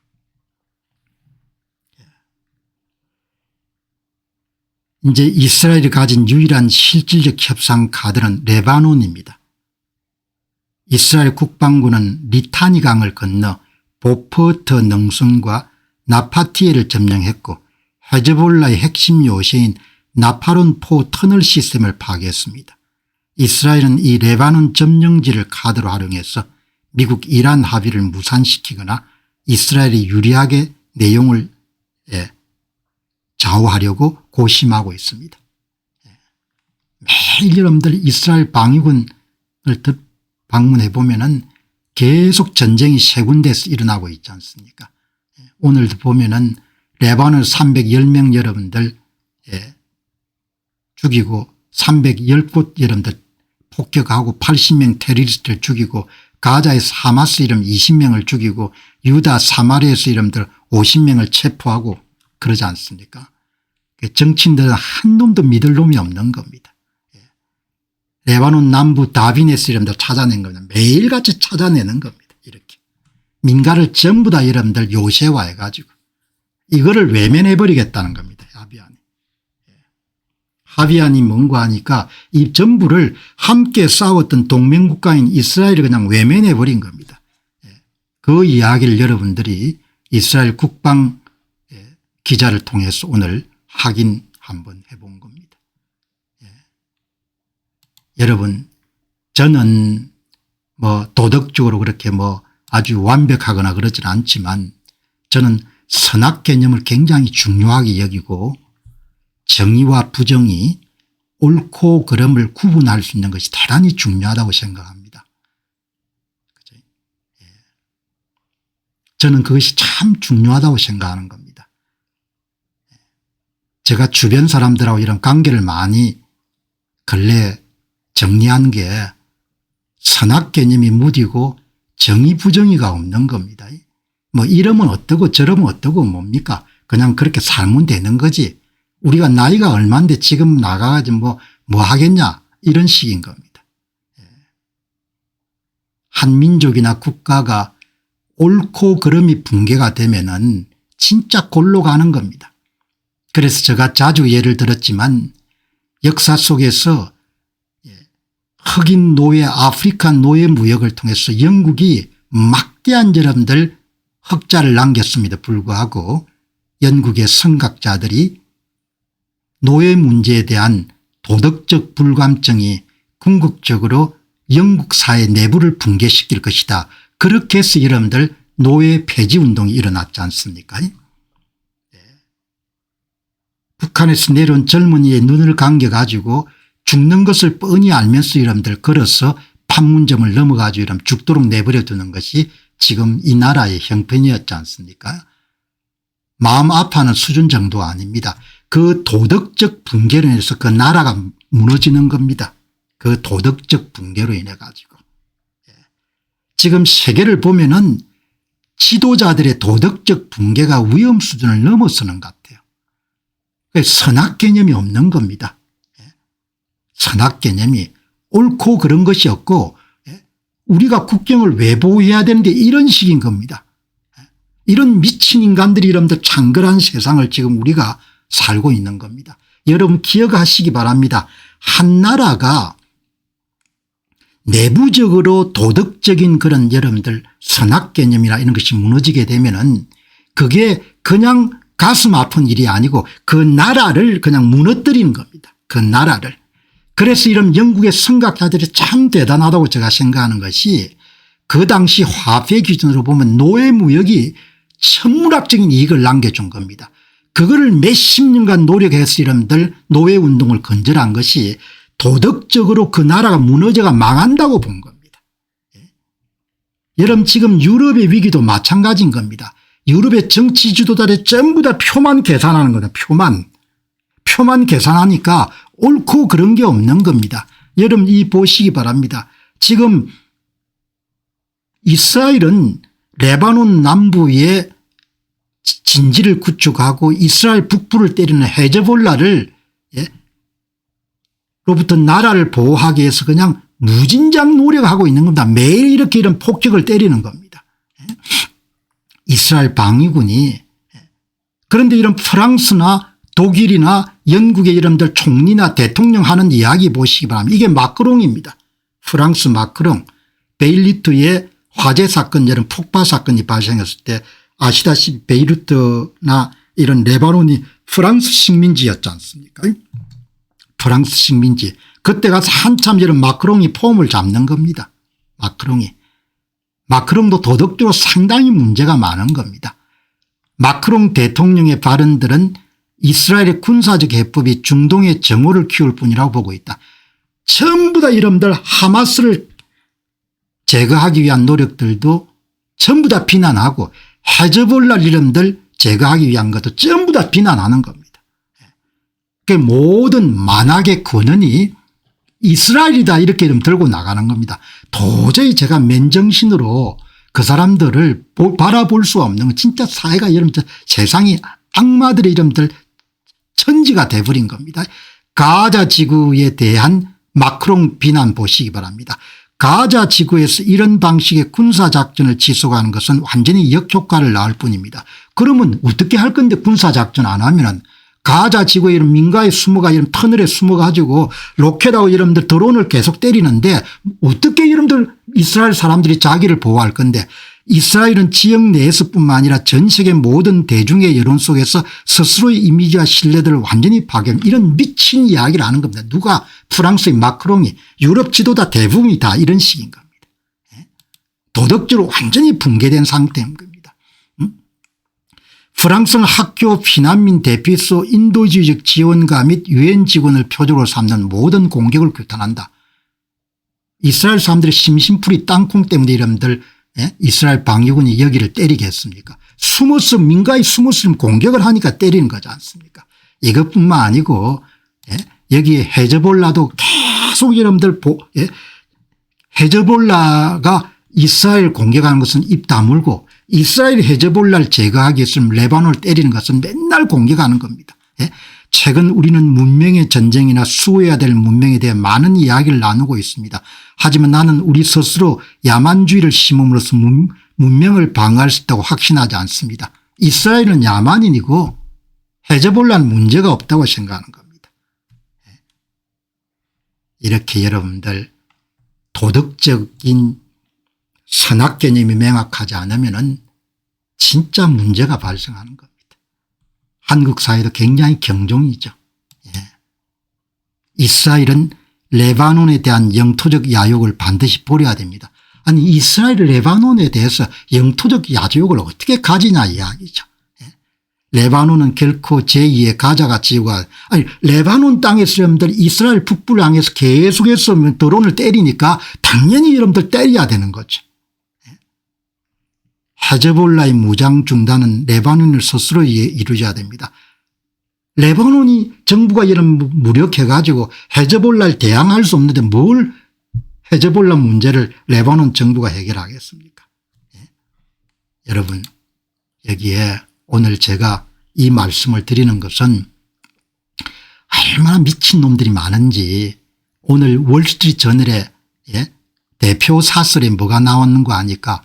이제 이스라엘이 가진 유일한 실질적 협상 카드는 레바논입니다. 이스라엘 국방부는 리타니 강을 건너 보포트 능선과 나파티에를 점령했고 헤즈볼라의 핵심 요새인 나파론 포 터널 시스템을 파괴했습니다. 이스라엘은 이 레바논 점령지를 카드로 활용해서 미국 이란 합의를 무산시키거나 이스라엘이 유리하게 내용을 좌우하려고 고심하고 있습니다. 매일 여러분들 이스라엘 방위군을 방문해 보면은 계속 전쟁이 세 군데에서 일어나고 있지 않습니까? 오늘도 보면은 레바논 310명 여러분들 죽이고 310곳 여러분들 폭격하고 80명 테러리스트를 죽이고 가자에서 하마스 이름 20명을 죽이고 유다 사마리아에서 여러분들 50명을 체포하고 그러지 않습니까? 정치인들은 한 놈도 믿을 놈이 없는 겁니다. 레바논 남부 다빈에서 여러분들 찾아낸 겁니다. 매일같이 찾아내는 겁니다. 이렇게. 민가를 전부 다 여러분들 요새화해 가지고 이거를 외면해버리겠다는 겁니다. 하비안이. 하비안이 뭔가 하니까 이 전부를 함께 싸웠던 동맹국가인 이스라엘을 그냥 외면해버린 겁니다. 그 이야기를 여러분들이 이스라엘 국방 기자를 통해서 오늘 확인 한번 해본 겁니다. 여러분 저는 도덕적으로 그렇게 아주 완벽하거나 그러진 않지만 저는 선악 개념을 굉장히 중요하게 여기고 정의와 부정이 옳고 그름을 구분할 수 있는 것이 대단히 중요하다고 생각합니다. 저는 그것이 참 중요하다고 생각하는 겁니다. 제가 주변 사람들하고 이런 관계를 많이 근래 정리한 게 선악 개념이 무디고 정의 부정의가 없는 겁니다. 이러면 어떠고 저러면 어떠고 뭡니까? 그냥 그렇게 살면 되는 거지. 우리가 나이가 얼마인데 지금 나가가지고 뭐 하겠냐 이런 식인 겁니다. 한 민족이나 국가가 옳고 그름이 붕괴가 되면은 진짜 골로 가는 겁니다. 그래서 제가 자주 예를 들었지만 역사 속에서 흑인 노예 아프리카 노예 무역을 통해서 영국이 막대한 여러분들 흑자를 남겼음에도 불구하고 영국의 선각자들이 노예 문제에 대한 도덕적 불감증이 궁극적으로 영국 사회 내부를 붕괴시킬 것이다. 그렇게 해서 여러분들 노예 폐지 운동이 일어났지 않습니까? 북한에서 내려온 젊은이의 눈을 감겨 가지고 죽는 것을 뻔히 알면서 여러분들 걸어서 판문점을 넘어가지고 이러면 죽도록 내버려 두는 것이 지금 이 나라의 형편이었지 않습니까? 마음 아파하는 수준 정도 아닙니다. 그 도덕적 붕괴로 인해서 그 나라가 무너지는 겁니다. 그 도덕적 붕괴로 인해 가지고. 지금 세계를 보면은 지도자들의 도덕적 붕괴가 위험 수준을 넘어서는 것 같아요. 선악 개념이 없는 겁니다. 선악 개념이 옳고 그런 것이 없고 우리가 국경을 왜 보호해야 되는데 이런 식인 겁니다. 이런 미친 인간들이 여러분들 창궐한 세상을 지금 우리가 살고 있는 겁니다. 여러분 기억하시기 바랍니다. 한 나라가 내부적으로 도덕적인 그런 여러분들 선악 개념이나 이런 것이 무너지게 되면은 그게 그냥 가슴 아픈 일이 아니고 그 나라를 그냥 무너뜨리는 겁니다. 그 나라를. 그래서 이런 영국의 선각자들이 참 대단하다고 제가 생각하는 것이 그 당시 화폐 기준으로 보면 노예무역이 천문학적인 이익을 남겨준 겁니다. 그거를 몇십 년간 노력해서 여러분들 노예운동을 건절한 것이 도덕적으로 그 나라가 무너져가 망한다고 본 겁니다. 여러분 지금 유럽의 위기도 마찬가지인 겁니다. 유럽의 정치 지도자들이 전부 다 표만 계산하는 거다. 표만 계산하니까 옳고 그런 게 없는 겁니다. 여러분 이 보시기 바랍니다. 지금 이스라엘은 레바논 남부에 진지를 구축하고 이스라엘 북부를 때리는 헤즈볼라를 로부터 나라를 보호하기 위해서 그냥 무진장 노력하고 있는 겁니다. 매일 이렇게 이런 폭격을 때리는 겁니다. 이스라엘 방위군이. 그런데 이런 프랑스나 독일이나 영국의 이름들 총리나 대통령 하는 이야기 보시기 바랍니다. 이게 마크롱입니다. 프랑스 마크롱. 베일리트의 화재 사건 이런 폭파 사건이 발생했을 때 아시다시피 베이루트나 이런 레바논이 프랑스 식민지였지 않습니까? 프랑스 식민지. 그때 가서 한참 이런 마크롱이 폼을 잡는 겁니다. 마크롱도 도덕적으로 상당히 문제가 많은 겁니다. 마크롱 대통령의 발언들은 이스라엘의 군사적 해법이 중동의 정오를 키울 뿐이라고 보고 있다. 전부 다 이름들 하마스를 제거하기 위한 노력들도 전부 다 비난하고 헤즈볼라 이름들 제거하기 위한 것도 전부 다 비난하는 겁니다. 그 모든 만악의 근원이 이스라엘이다 이렇게 좀 들고 나가는 겁니다. 도저히 제가 맨정신으로 그 사람들을 바라볼 수 없는 거 진짜 사회가 여러분들 세상이 악마들의 이름들 천지가 돼버린 겁니다. 가자 지구에 대한 마크롱 비난 보시기 바랍니다. 가자 지구에서 이런 방식의 군사작전을 지속하는 것은 완전히 역효과를 낳을 뿐입니다. 그러면 어떻게 할 건데 군사작전 안 하면은 가자 지구에 이런 민가에 숨어가 이런 터널에 숨어 가지고 로켓하고 여러분들 드론을 계속 때리는데 어떻게 여러분들 이스라엘 사람들이 자기를 보호할 건데 이스라엘은 지역 내에서뿐만 아니라 전 세계 모든 대중의 여론 속에서 스스로의 이미지와 신뢰들을 완전히 파괴하는 이런 미친 이야기를 하는 겁니다. 누가 프랑스의 마크롱이 유럽 지도자 대부분이 다 이런 식인 겁니다. 도덕적으로 완전히 붕괴된 상태인 겁니다. 프랑스는 학교 피난민 대피소 인도주의적 지원가 및 유엔 직원을 표적으로 삼는 모든 공격을 규탄한다. 이스라엘 사람들이 심심풀이 땅콩 때문에 여러분들 이스라엘 방위군이 여기를 때리겠습니까? 숨어서 민가에 숨어서 공격을 하니까 때리는 거지 않습니까? 이것뿐만 아니고 여기에 헤즈볼라도 계속 여러분들 헤즈볼라가 이스라엘 공격하는 것은 입 다물고 이스라엘 헤즈볼라를 제거하기 위해서 레바논을 때리는 것은 맨날 공격하는 겁니다. 최근 우리는 문명의 전쟁이나 수호해야 될 문명에 대해 많은 이야기를 나누고 있습니다. 하지만 나는 우리 스스로 야만주의를 심음으로써 문명을 방어할 수 있다고 확신하지 않습니다. 이스라엘은 야만인이고 헤즈볼라는 문제가 없다고 생각하는 겁니다. 이렇게 여러분들 도덕적인 선악 개념이 명확하지 않으면 진짜 문제가 발생하는 겁니다. 한국 사회도 굉장히 경종이죠. 이스라엘은 레바논에 대한 영토적 야욕을 반드시 버려야 됩니다. 아니 이스라엘이 레바논에 대해서 영토적 야욕을 어떻게 가지냐 이야기죠. 레바논은 결코 제2의 가자가 지구가 아니 레바논 땅에서 여러분들 이스라엘 북부를 향해서 계속해서 드론을 때리니까 당연히 여러분들 때려야 되는 거죠. 헤즈볼라의 무장 중단은 레바논을 스스로 이루어야 됩니다. 레바논이 정부가 이런 무력해 가지고 헤즈볼라를 대항할 수 없는데 뭘 헤즈볼라 문제를 레바논 정부가 해결하겠습니까? 여러분 여기에 오늘 제가 이 말씀을 드리는 것은 얼마나 미친놈들이 많은지 오늘 월스트리트 저널에 대표 사설에 뭐가 나왔는 거 아니까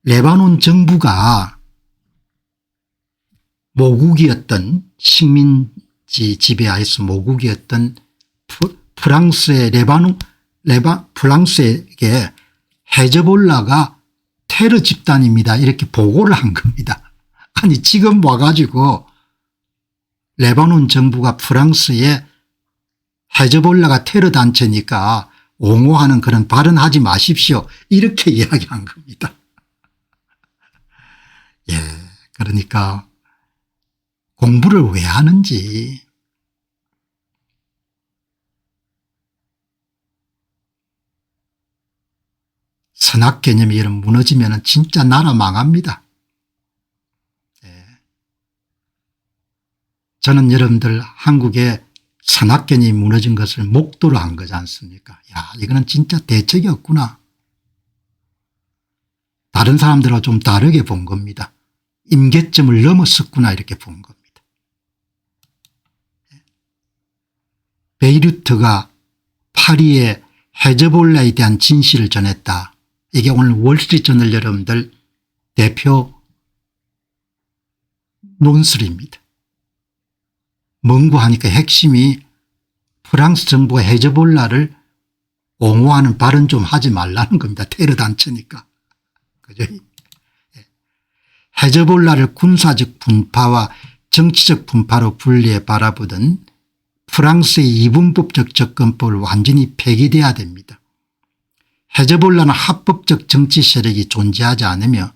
레바논 정부가 모국이었던 식민지 지배하에서 모국이었던 프랑스의 프랑스에게 헤즈볼라가 테러 집단입니다. 이렇게 보고를 한 겁니다. 아니 지금 와가지고 레바논 정부가 프랑스에 헤즈볼라가 테러 단체니까 옹호하는 그런 발언하지 마십시오. 이렇게 이야기한 겁니다. 예, 그러니까 공부를 왜 하는지. 선악 개념이 이런 무너지면 진짜 나라 망합니다. 예. 저는 여러분들 한국의 선악 개념이 무너진 것을 목도로 한 거지 않습니까? 야, 이거는 진짜 대책이 없구나. 다른 사람들과 좀 다르게 본 겁니다. 임계점을 넘었었구나 이렇게 본 겁니다. 베이루트가 파리에 헤즈볼라에 대한 진실을 전했다. 이게 오늘 월스트리트저널 여러분들 대표 논술입니다. 뭔고 하니까 핵심이 프랑스 정부가 헤즈볼라를 옹호하는 발언 좀 하지 말라는 겁니다. 테러 단체니까. 그죠? 헤즈볼라를 군사적 분파와 정치적 분파로 분리해 바라보던 프랑스의 이분법적 접근법을 완전히 폐기돼야 됩니다. 헤즈볼라는 합법적 정치 세력이 존재하지 않으며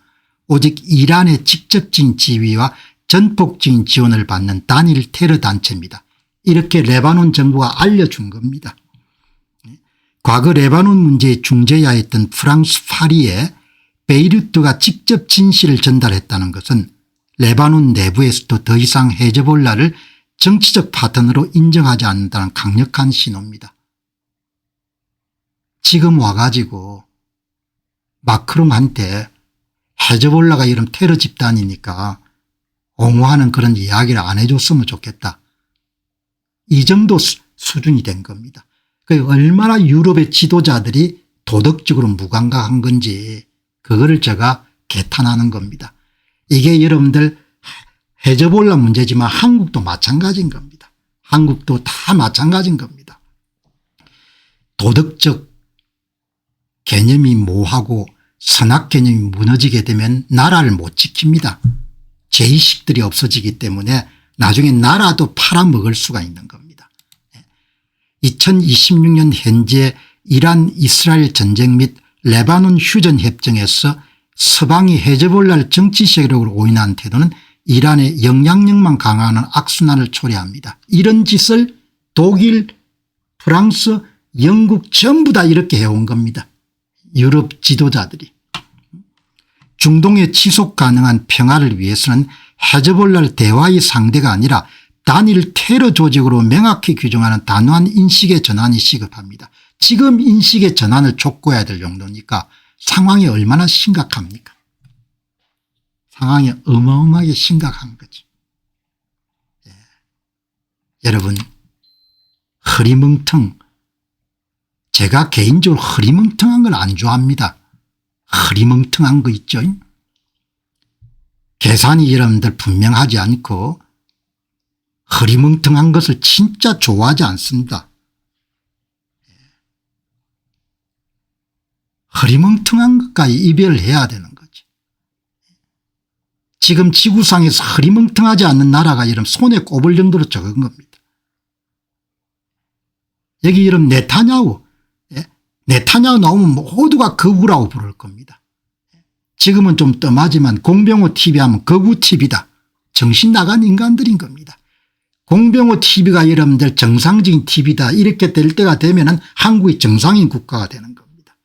오직 이란의 직접적인 지휘와 전폭적인 지원을 받는 단일 테러 단체입니다. 이렇게 레바논 정부가 알려준 겁니다. 과거 레바논 문제의 중재자였던 프랑스 파리에 베이루트가 직접 진실을 전달했다는 것은 레바논 내부에서도 더 이상 헤즈볼라를 정치적 파트너로 인정하지 않는다는 강력한 신호입니다. 지금 와가지고 마크롱한테 헤즈볼라가 이런 테러 집단이니까 옹호하는 그런 이야기를 안 해줬으면 좋겠다. 이 정도 수준이 된 겁니다. 얼마나 유럽의 지도자들이 도덕적으로 무감각한 건지 그거를 제가 개탄하는 겁니다. 이게 여러분들 헤즈볼라 문제지만 한국도 마찬가지인 겁니다. 한국도 다 마찬가지인 겁니다. 도덕적 개념이 모호하고 선악 개념이 무너지게 되면 나라를 못 지킵니다. 죄의식들이 없어지기 때문에 나중에 나라도 팔아먹을 수가 있는 겁니다. 2026년 현재 이란 이스라엘 전쟁 및 레바논 휴전 협정에서 서방이 헤즈볼라를 정치 세력으로 오인한 태도는 이란의 영향력만 강화하는 악순환을 초래합니다. 이런 짓을 독일, 프랑스, 영국 전부 다 이렇게 해온 겁니다. 유럽 지도자들이. 중동의 지속 가능한 평화를 위해서는 헤즈볼라를 대화의 상대가 아니라 단일 테러 조직으로 명확히 규정하는 단호한 인식의 전환이 시급합니다. 지금 인식의 전환을 촉구해야 될 정도니까 상황이 얼마나 심각합니까? 상황이 어마어마하게 심각한 거죠. 예. 여러분 흐리멍텅, 제가 개인적으로 흐리멍텅한 걸 안 좋아합니다. 흐리멍텅한 거 있죠. 계산이 여러분들 분명하지 않고 흐리멍텅한 것을 진짜 좋아하지 않습니다. 흐리멍텅한 것까지 이별해야 되는 거죠. 지금 지구상에서 흐리멍텅하지 않는 나라가 이런 손에 꼽을 정도로 적은 겁니다. 여기 이런 네타냐후 나오면 모두가 거구라고 부를 겁니다. 지금은 좀 뜸하지만 공병호 TV 하면 거구 TV다. 정신 나간 인간들인 겁니다. 공병호 TV가 여러분들 정상적인 TV다 이렇게 될 때가 되면 한국이 정상인 국가가 되는 겁니다.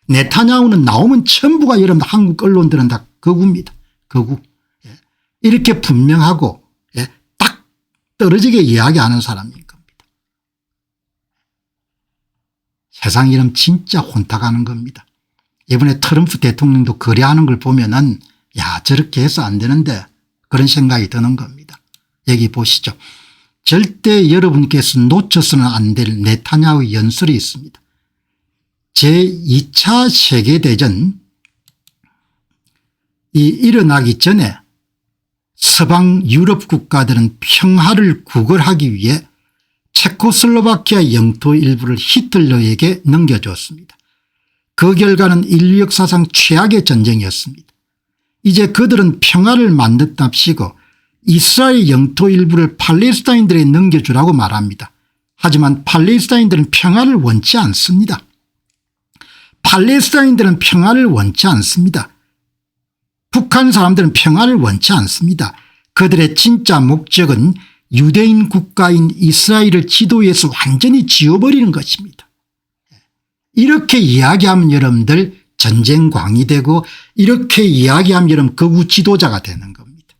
네타냐후는 나오면 전부가 여러분 한국 언론들은 다 거구입니다. 거구. 이렇게 분명하고 딱 떨어지게 이야기하는 사람인 겁니다. 세상 이름 진짜 혼탁하는 겁니다. 이번에 트럼프 대통령도 거래하는 걸 보면은 야 저렇게 해서 안 되는데 그런 생각이 드는 겁니다. 여기 보시죠. 절대 여러분께서 놓쳐서는 안 될 네타냐후 연설이 있습니다. 제2차 세계대전이 일어나기 전에 서방 유럽 국가들은 평화를 구걸하기 위해 체코슬로바키아 영토 일부를 히틀러에게 넘겨줬습니다. 그 결과는 인류 역사상 최악의 전쟁이었습니다. 이제 그들은 평화를 만든답시고 이스라엘 영토 일부를 팔레스타인들에게 넘겨주라고 말합니다. 하지만 팔레스타인들은 평화를 원치 않습니다. 팔레스타인들은 평화를 원치 않습니다. 북한 사람들은 평화를 원치 않습니다. 그들의 진짜 목적은 유대인 국가인 이스라엘을 지도에서 완전히 지워버리는 것입니다. 이렇게 이야기하면 여러분들 전쟁광이 되고, 이렇게 이야기하면 여러분 극우 지도자가 되는 겁니다.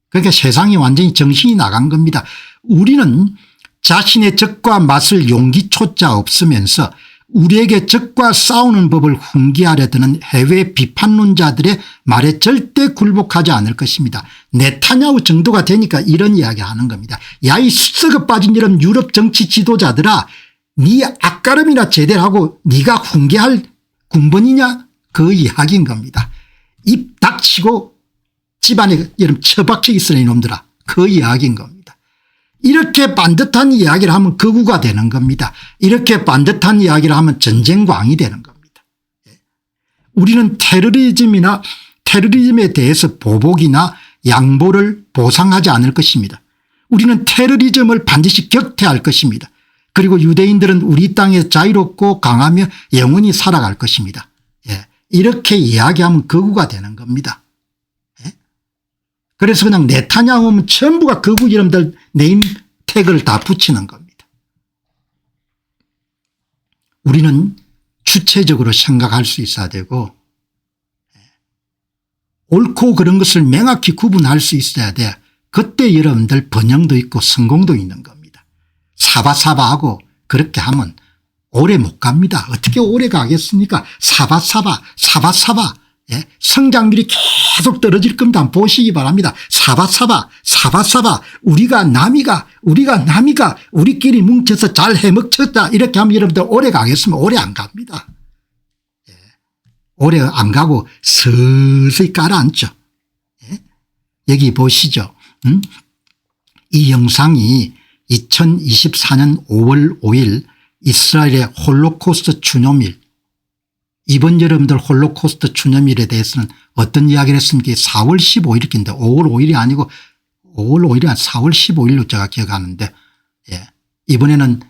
그러니까 세상이 완전히 정신이 나간 겁니다. 우리는 자신의 적과 맞설 용기조차 없으면서 우리에게 적과 싸우는 법을 훈계하려 드는 해외 비판론자들의 말에 절대 굴복하지 않을 것입니다. 네타냐후 정도가 되니까 이런 이야기하는 겁니다. 야, 이 썩어 빠진 이런 유럽 정치 지도자들아, 네 앞가름이나 제대로 하고 네가 훈계할 군번이냐, 그 이야기인 겁니다. 입 닥치고 집안에 여러분 처박혀 있으라 이놈들아, 그 이야기인 겁니다. 이렇게 반듯한 이야기를 하면 극우가 되는 겁니다. 이렇게 반듯한 이야기를 하면 전쟁광이 되는 겁니다. 우리는 테러리즘에 대해서 보복이나 양보를 보상하지 않을 것입니다. 우리는 테러리즘을 반드시 격퇴할 것입니다. 그리고 유대인들은 우리 땅에 자유롭고 강하며 영원히 살아갈 것입니다. 이렇게 이야기하면 극우가 되는 겁니다. 그래서 그냥 네타냐후 하면 전부가 극우 이름들 네임 태그를 다 붙이는 겁니다. 우리는 주체적으로 생각할 수 있어야 되고, 옳고 그런 것을 명확히 구분할 수 있어야 돼. 그때 여러분들 번영도 있고 성공도 있는 겁니다. 사바사바하고 그렇게 하면 오래 못 갑니다. 어떻게 오래 가겠습니까? 사바사바. 성장률이 계속 떨어질 겁니다. 한번 보시기 바랍니다. 사바사바. 우리가 남이가 우리끼리 뭉쳐서 잘 해먹쳤다. 이렇게 하면 여러분들 오래 가겠으면 오래 안 갑니다. 오래 안 가고 서서히 가라앉죠. 여기 보시죠. 이 영상이 2024년 5월 5일 이스라엘의 홀로코스트 추념일, 이번 여러분들 홀로코스트 추념일에 대해서는 어떤 이야기를 했습니까? 4월 15일인데 5월 5일이 아니고 5월 5일이 아니라 4월 15일로 제가 기억하는데, 이번에는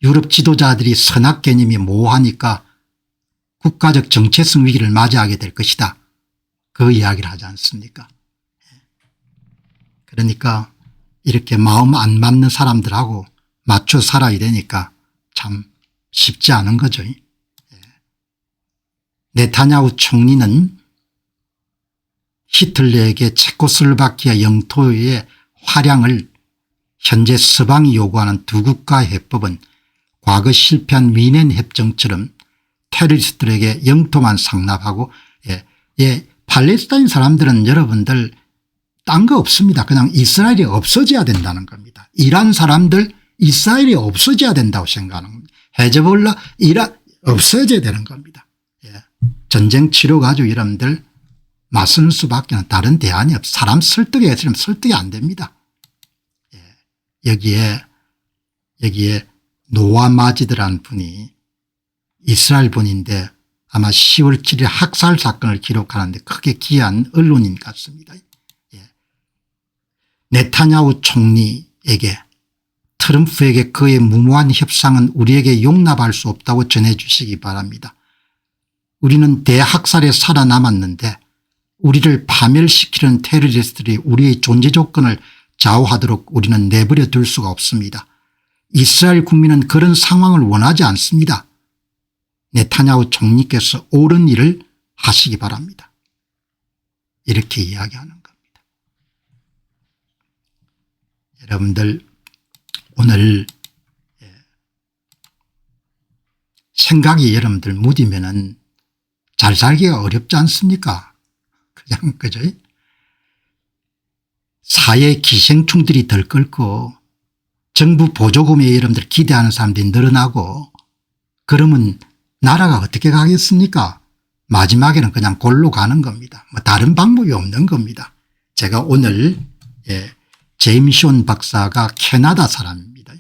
유럽 지도자들이 선악 개념이 모호하니까 국가적 정체성 위기를 맞이하게 될 것이다, 그 이야기를 하지 않습니까? 그러니까 이렇게 마음 안 맞는 사람들하고 맞춰 살아야 되니까 참 쉽지 않은 거죠. 네타냐후 총리는 히틀러에게 체코슬로바키아 영토의 화량을 현재 서방이 요구하는 두 국가 해법은 과거 실패한 위넨 협정처럼 테러리스트들에게 영토만 상납하고, 팔레스타인 사람들은 여러분들 딴 거 없습니다. 그냥 이스라엘이 없어져야 된다는 겁니다. 이란 사람들 이스라엘이 없어져야 된다고 생각하는 겁니다. 헤즈볼라 이란 없어져야 되는 겁니다. 전쟁 치료 가지고 여러분들 맞서는 수밖에 다른 대안이 없어요. 사람 설득에 있으면 설득이 안 됩니다. 여기에 노아 마지드라는 분이 이스라엘 분인데 아마 10월 7일 학살 사건을 기록하는데 크게 기여한 언론인 같습니다. 네타냐후 총리에게, 트럼프에게 그의 무모한 협상은 우리에게 용납할 수 없다고 전해주시기 바랍니다. 우리는 대학살에 살아남았는데 우리를 파멸시키는 테러리스트들이 우리의 존재 조건을 좌우하도록 우리는 내버려 둘 수가 없습니다. 이스라엘 국민은 그런 상황을 원하지 않습니다. 네타냐후 총리께서 옳은 일을 하시기 바랍니다. 이렇게 이야기하는 겁니다. 여러분들 오늘 생각이 여러분들 무디면은 잘 살기가 어렵지 않습니까? 그냥 그죠? 사회 기생충들이 덜 끓고 정부 보조금에 여러분들 기대하는 사람들이 늘어나고, 그러면 나라가 어떻게 가겠습니까? 마지막에는 그냥 골로 가는 겁니다. 뭐 다른 방법이 없는 겁니다. 제가 오늘 제임스 숀 박사가 캐나다 사람입니다.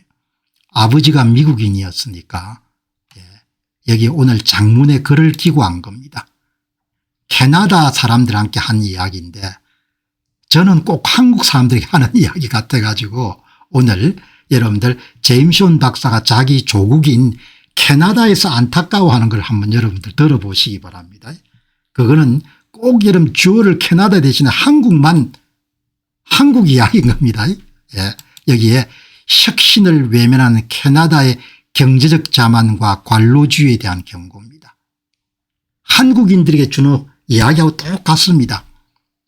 아버지가 미국인이었으니까 여기 오늘 장문의 글을 기고한 겁니다. 캐나다 사람들과 함께 한 이야기인데 저는 꼭 한국 사람들이 하는 이야기 같아 가지고 오늘 여러분들 제임스 숀 박사가 자기 조국인 캐나다에서 안타까워하는 걸 한번 여러분들 들어보시기 바랍니다. 그거는 꼭 여러분 주어를 캐나다 대신에 한국 이야기인 겁니다. 예. 여기에 혁신을 외면하는 캐나다의 경제적 자만과 관료주의에 대한 경고입니다. 한국인들에게 주는 이야기하고 똑같습니다.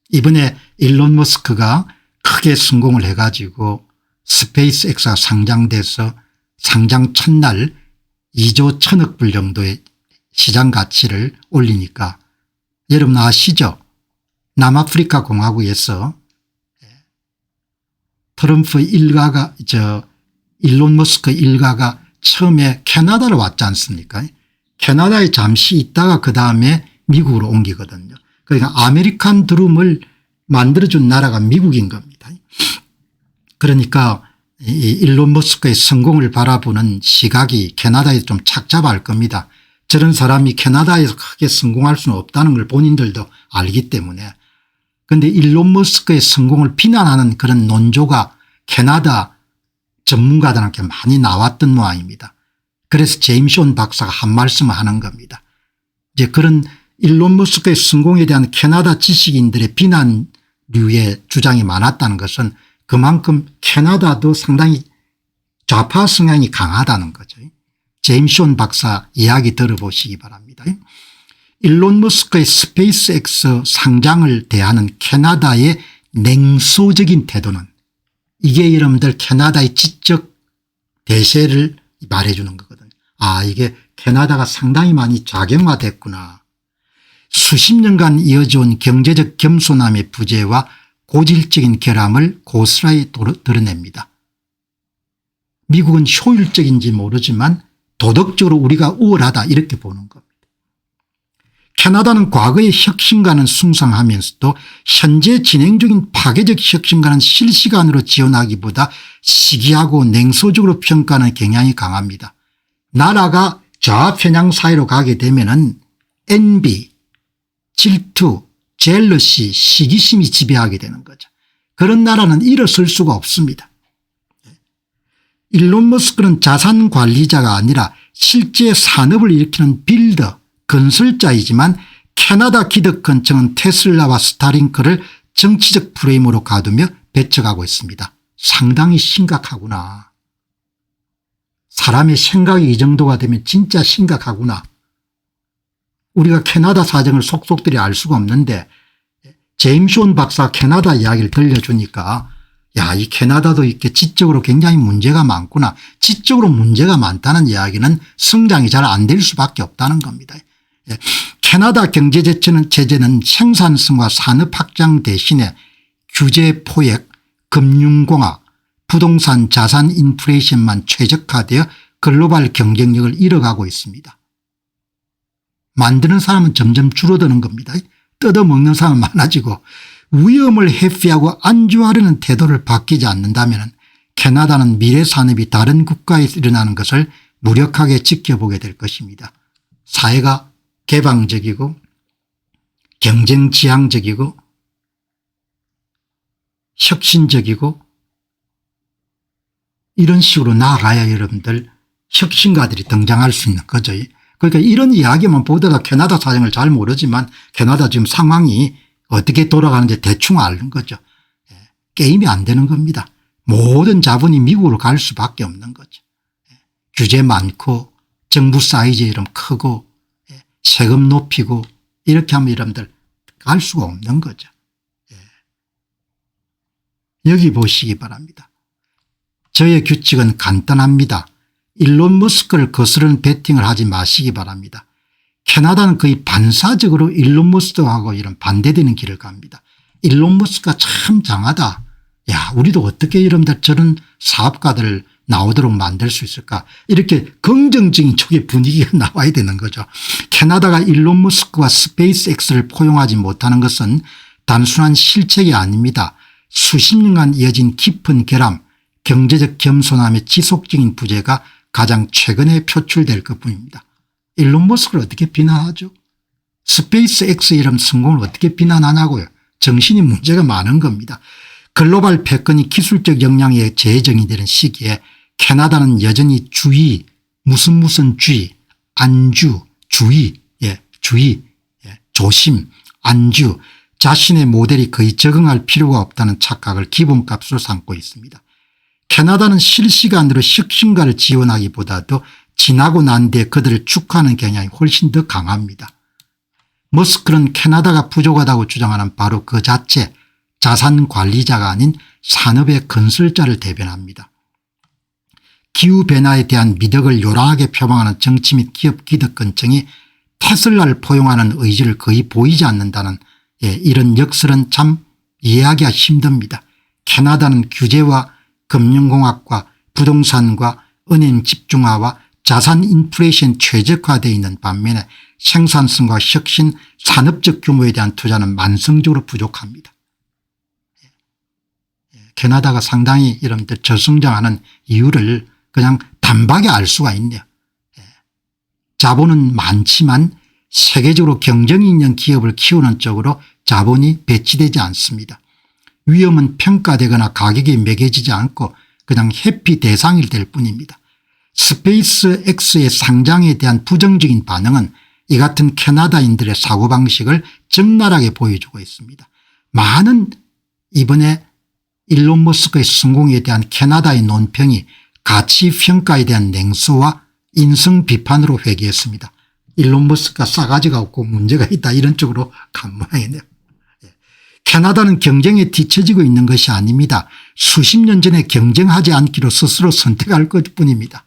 이번에 일론 머스크가 크게 성공을 해가지고 스페이스X가 상장돼서 상장 첫날 2조 1,000억 불 정도의 시장 가치를 올리니까 여러분 아시죠? 남아프리카 공화국에서 트럼프 일가가 일론 머스크 일가가 처음에 캐나다로 왔지 않습니까? 캐나다에 잠시 있다가 그다음에 미국으로 옮기거든요. 그러니까 아메리칸 드림을 만들어준 나라가 미국인 겁니다. 그러니까 이 일론 머스크의 성공을 바라보는 시각이 캐나다에 좀 착잡할 겁니다. 저런 사람이 캐나다에서 크게 성공할 수는 없다는 걸 본인들도 알기 때문에. 그런데 일론 머스크의 성공을 비난하는 그런 논조가 캐나다 전문가들한테 많이 나왔던 모양입니다. 그래서 제임스 온 박사가 한 말씀을 하는 겁니다. 이제 그런 일론 머스크의 성공에 대한 캐나다 지식인들의 비난류의 주장이 많았다는 것은 그만큼 캐나다도 상당히 좌파 성향이 강하다는 거죠. 제임스 온 박사 이야기 들어보시기 바랍니다. 일론 머스크의 스페이스X 상장을 대하는 캐나다의 냉소적인 태도는 이게 여러분들 캐나다의 지적 대세를 말해주는 거거든요. 아, 이게 캐나다가 상당히 많이 작용화됐구나. 수십 년간 이어져온 경제적 겸손함의 부재와 고질적인 결함을 고스란히 드러냅니다. 미국은 효율적인지 모르지만 도덕적으로 우리가 우월하다 이렇게 보는 겁니다. 캐나다는 과거의 혁신과는 숭상하면서도 현재 진행 중인 파괴적 혁신과는 실시간으로 지원하기보다 시기하고 냉소적으로 평가하는 경향이 강합니다. 나라가 좌편향 사회로 가게 되면은 envy, 질투, 젤러시, 시기심이 지배하게 되는 거죠. 그런 나라는 일어설 수가 없습니다. 일론 머스크는 자산 관리자가 아니라 실제 산업을 일으키는 빌더, 건설자이지만 캐나다 기득권층은 테슬라와 스타링크를 정치적 프레임으로 가두며 배척하고 있습니다. 상당히 심각하구나. 사람의 생각이 이 정도가 되면 진짜 심각하구나. 우리가 캐나다 사정을 속속들이 알 수가 없는데 제임스 온 박사 캐나다 이야기를 들려주니까 야, 이 캐나다도 이렇게 지적으로 굉장히 문제가 많구나. 지적으로 문제가 많다는 이야기는 성장이 잘 안 될 수밖에 없다는 겁니다. 캐나다 경제제재는 생산성과 산업 확장 대신에 규제 포획, 금융공학, 부동산 자산 인플레이션만 최적화되어 글로벌 경쟁력을 잃어가고 있습니다. 만드는 사람은 점점 줄어드는 겁니다. 뜯어먹는 사람은 많아지고 위험을 회피하고 안주하려는 태도를 바뀌지 않는다면 캐나다는 미래 산업이 다른 국가에서 일어나는 것을 무력하게 지켜보게 될 것입니다. 사회가 개방적이고 경쟁지향적이고 혁신적이고 이런 식으로 나아가야 여러분들 혁신가들이 등장할 수 있는 거죠. 그러니까 이런 이야기만 보다가 캐나다 사정을 잘 모르지만 캐나다 지금 상황이 어떻게 돌아가는지 대충 아는 거죠. 게임이 안 되는 겁니다. 모든 자본이 미국으로 갈 수밖에 없는 거죠. 규제 많고 정부 사이즈 이름 크고 세금 높이고 이렇게 하면 여러분들 갈 수가 없는 거죠. 여기 보시기 바랍니다. 저의 규칙은 간단합니다. 일론 머스크를 거스르는 배팅을 하지 마시기 바랍니다. 캐나다는 거의 반사적으로 일론 머스크하고 이런 반대되는 길을 갑니다. 일론 머스크가 참 장하다. 야, 우리도 어떻게 여러분들 저런 사업가들을 나오도록 만들 수 있을까. 이렇게 긍정적인 쪽의 분위기가 나와야 되는 거죠. 캐나다가 일론 머스크와 스페이스X를 포용하지 못하는 것은 단순한 실책이 아닙니다. 수십 년간 이어진 깊은 결함, 경제적 겸손함의 지속적인 부재가 가장 최근에 표출될 것뿐입니다. 일론 머스크를 어떻게 비난하죠? 스페이스X 이런 성공을 어떻게 비난하냐고요. 정신이 문제가 많은 겁니다. 글로벌 패권이 기술적 역량에 재정이 되는 시기에 캐나다는 여전히 주의 무슨 주의, 안주, 주의, 주의, 조심, 안주, 자신의 모델이 거의 적응할 필요가 없다는 착각을 기본값으로 삼고 있습니다. 캐나다는 실시간으로 혁신가를 지원하기보다도 지나고 난 뒤에 그들을 축하하는 경향이 훨씬 더 강합니다. 머스크는 캐나다가 부족하다고 주장하는 바로 그 자체 자산관리자가 아닌 산업의 건설자를 대변합니다. 기후변화에 대한 미덕을 요란하게 표방하는 정치 및 기업 기득권층이 테슬라를 포용하는 의지를 거의 보이지 않는다는 이런 역설은 참 이해하기가 힘듭니다. 캐나다는 규제와 금융공학과 부동산과 은행 집중화와 자산 인플레이션 최적화되어 있는 반면에 생산성과 혁신 산업적 규모에 대한 투자는 만성적으로 부족합니다. 캐나다가 상당히 여러분들 저성장하는 이유를 그냥 단박에 알 수가 있네요. 자본은 많지만 세계적으로 경쟁이 있는 기업을 키우는 쪽으로 자본이 배치되지 않습니다. 위험은 평가되거나 가격이 매겨지지 않고 그냥 회피 대상이 될 뿐입니다. 스페이스 X의 상장에 대한 부정적인 반응은 이 같은 캐나다인들의 사고방식을 적나라하게 보여주고 있습니다. 많은 이번에 일론 머스크의 성공에 대한 캐나다의 논평이 가치평가에 대한 냉소와 인성 비판으로 회귀했습니다. 일론 머스크가 싸가지가 없고 문제가 있다 이런 쪽으로 간 모양이네요. 캐나다는 경쟁에 뒤처지고 있는 것이 아닙니다. 수십 년 전에 경쟁하지 않기로 스스로 선택할 것뿐입니다.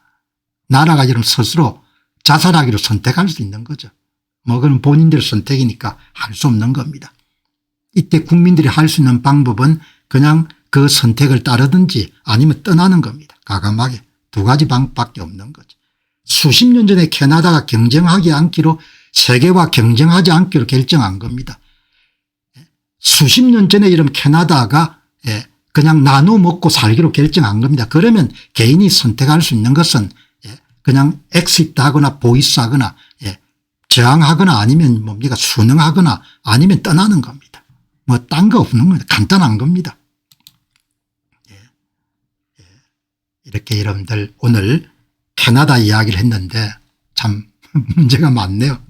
나라가 이런 스스로 자살하기로 선택할 수 있는 거죠. 뭐 그건 본인들의 선택이니까 할 수 없는 겁니다. 이때 국민들이 할 수 있는 방법은 그냥 그 선택을 따르든지 아니면 떠나는 겁니다. 과감하게 두 가지 방법밖에 없는 거죠. 수십 년 전에 캐나다가 경쟁하지 않기로 세계와 경쟁하지 않기로 결정한 겁니다. 수십 년 전에 이런 캐나다가 그냥 나눠 먹고 살기로 결정한 겁니다. 그러면 개인이 선택할 수 있는 것은 그냥 엑시트 하거나 보이스 하거나 저항하거나 아니면 뭡니까 순응하거나 아니면 떠나는 겁니다. 뭐 딴 거 없는 겁니다. 간단한 겁니다. 이렇게 여러분들 오늘 캐나다 이야기를 했는데 참 문제가 많네요.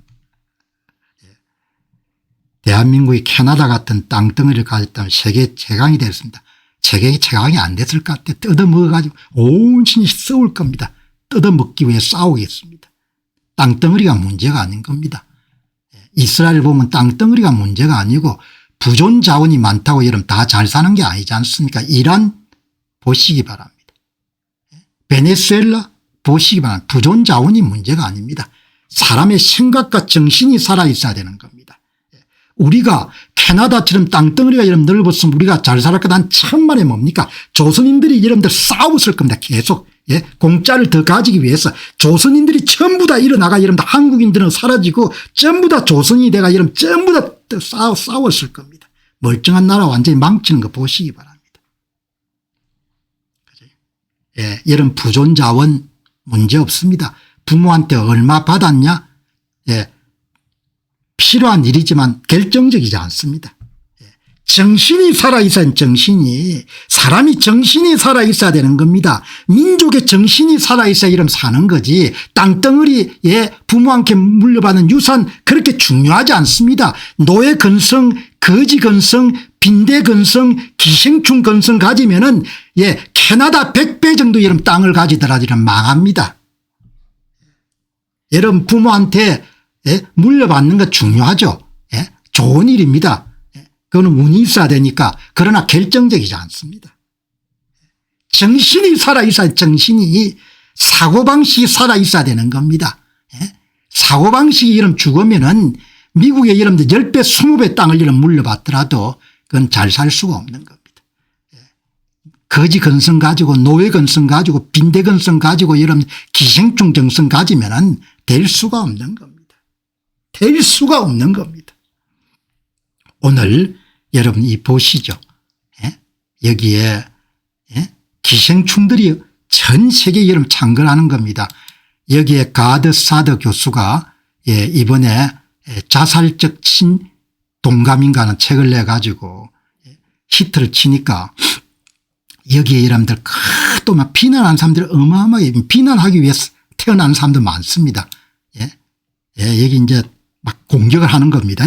대한민국이 캐나다 같은 땅덩어리를 가졌다면 세계 최강이 됐습니다. 세계 최강이 안 됐을 것 같아요. 뜯어먹어가지고 온신이 썩을 겁니다. 뜯어먹기 위해 싸우겠습니다. 땅덩어리가 문제가 아닌 겁니다. 이스라엘 보면 땅덩어리가 문제가 아니고 부존 자원이 많다고 여러분 다 잘 사는 게 아니지 않습니까? 이란 보시기 바랍니다. 베네수엘라 보시기 바랍니다. 부존 자원이 문제가 아닙니다. 사람의 생각과 정신이 살아있어야 되는 겁니다. 우리가 캐나다처럼 땅덩어리가 이런 넓었으면 우리가 잘 살았 거다 한 천만에 뭡니까 조선인들이 여러분들 싸웠을 겁니다. 계속 공짜를 더 가지기 위해서 조선인들이 전부 다 일어나가 여러분들 한국인들은 사라지고 전부 다 조선인이 돼가 여러분 전부 다 싸웠을 겁니다. 멀쩡한 나라 완전히 망치는 거 보시기 바랍니다. 여러분 부존 자원 문제 없습니다. 부모한테 얼마 받았냐 필요한 일이지만 결정적이지 않습니다. 정신이 살아있어야 정신이 사람이 정신이 살아있어야 되는 겁니다. 민족의 정신이 살아있어야 이러면 사는 거지 땅덩어리에 부모한테 물려받은 유산 그렇게 중요하지 않습니다. 노예 건성 거지 건성 빈대 건성 기생충 건성 가지면은 캐나다 100배 정도 이런 땅을 가지더라도 망합니다. 여러분 부모한테 물려받는 거 중요하죠. 좋은 일입니다. 그거는 운이 있어야 되니까 그러나 결정적이지 않습니다. 정신이 살아있어야 정신이 사고방식이 살아있어야 되는 겁니다. 사고방식이 이름 죽으면은 미국의 여러분들 10배 20배 땅을 이름 물려받더라도 그건 잘 살 수가 없는 겁니다. 거지 건성 가지고 노예 건성 가지고 빈대 건성 가지고 이런 기생충 정성 가지면은 될 수가 없는 겁니다. 될 수가 없는 겁니다. 오늘 여러분 이 보시죠. 여기에 기생충들이 전 세계에 여러분 창궐하는 겁니다. 여기에 가드 사드 교수가 이번에 자살적 친동감인가 하는 책을 내가지고 히트를 치니까 여기에 여러분들 또 막 비난하는 사람들이 어마어마하게 비난하기 위해서 태어나는 사람도 많습니다. 예. 예, 여기 이제 막 공격을 하는 겁니다.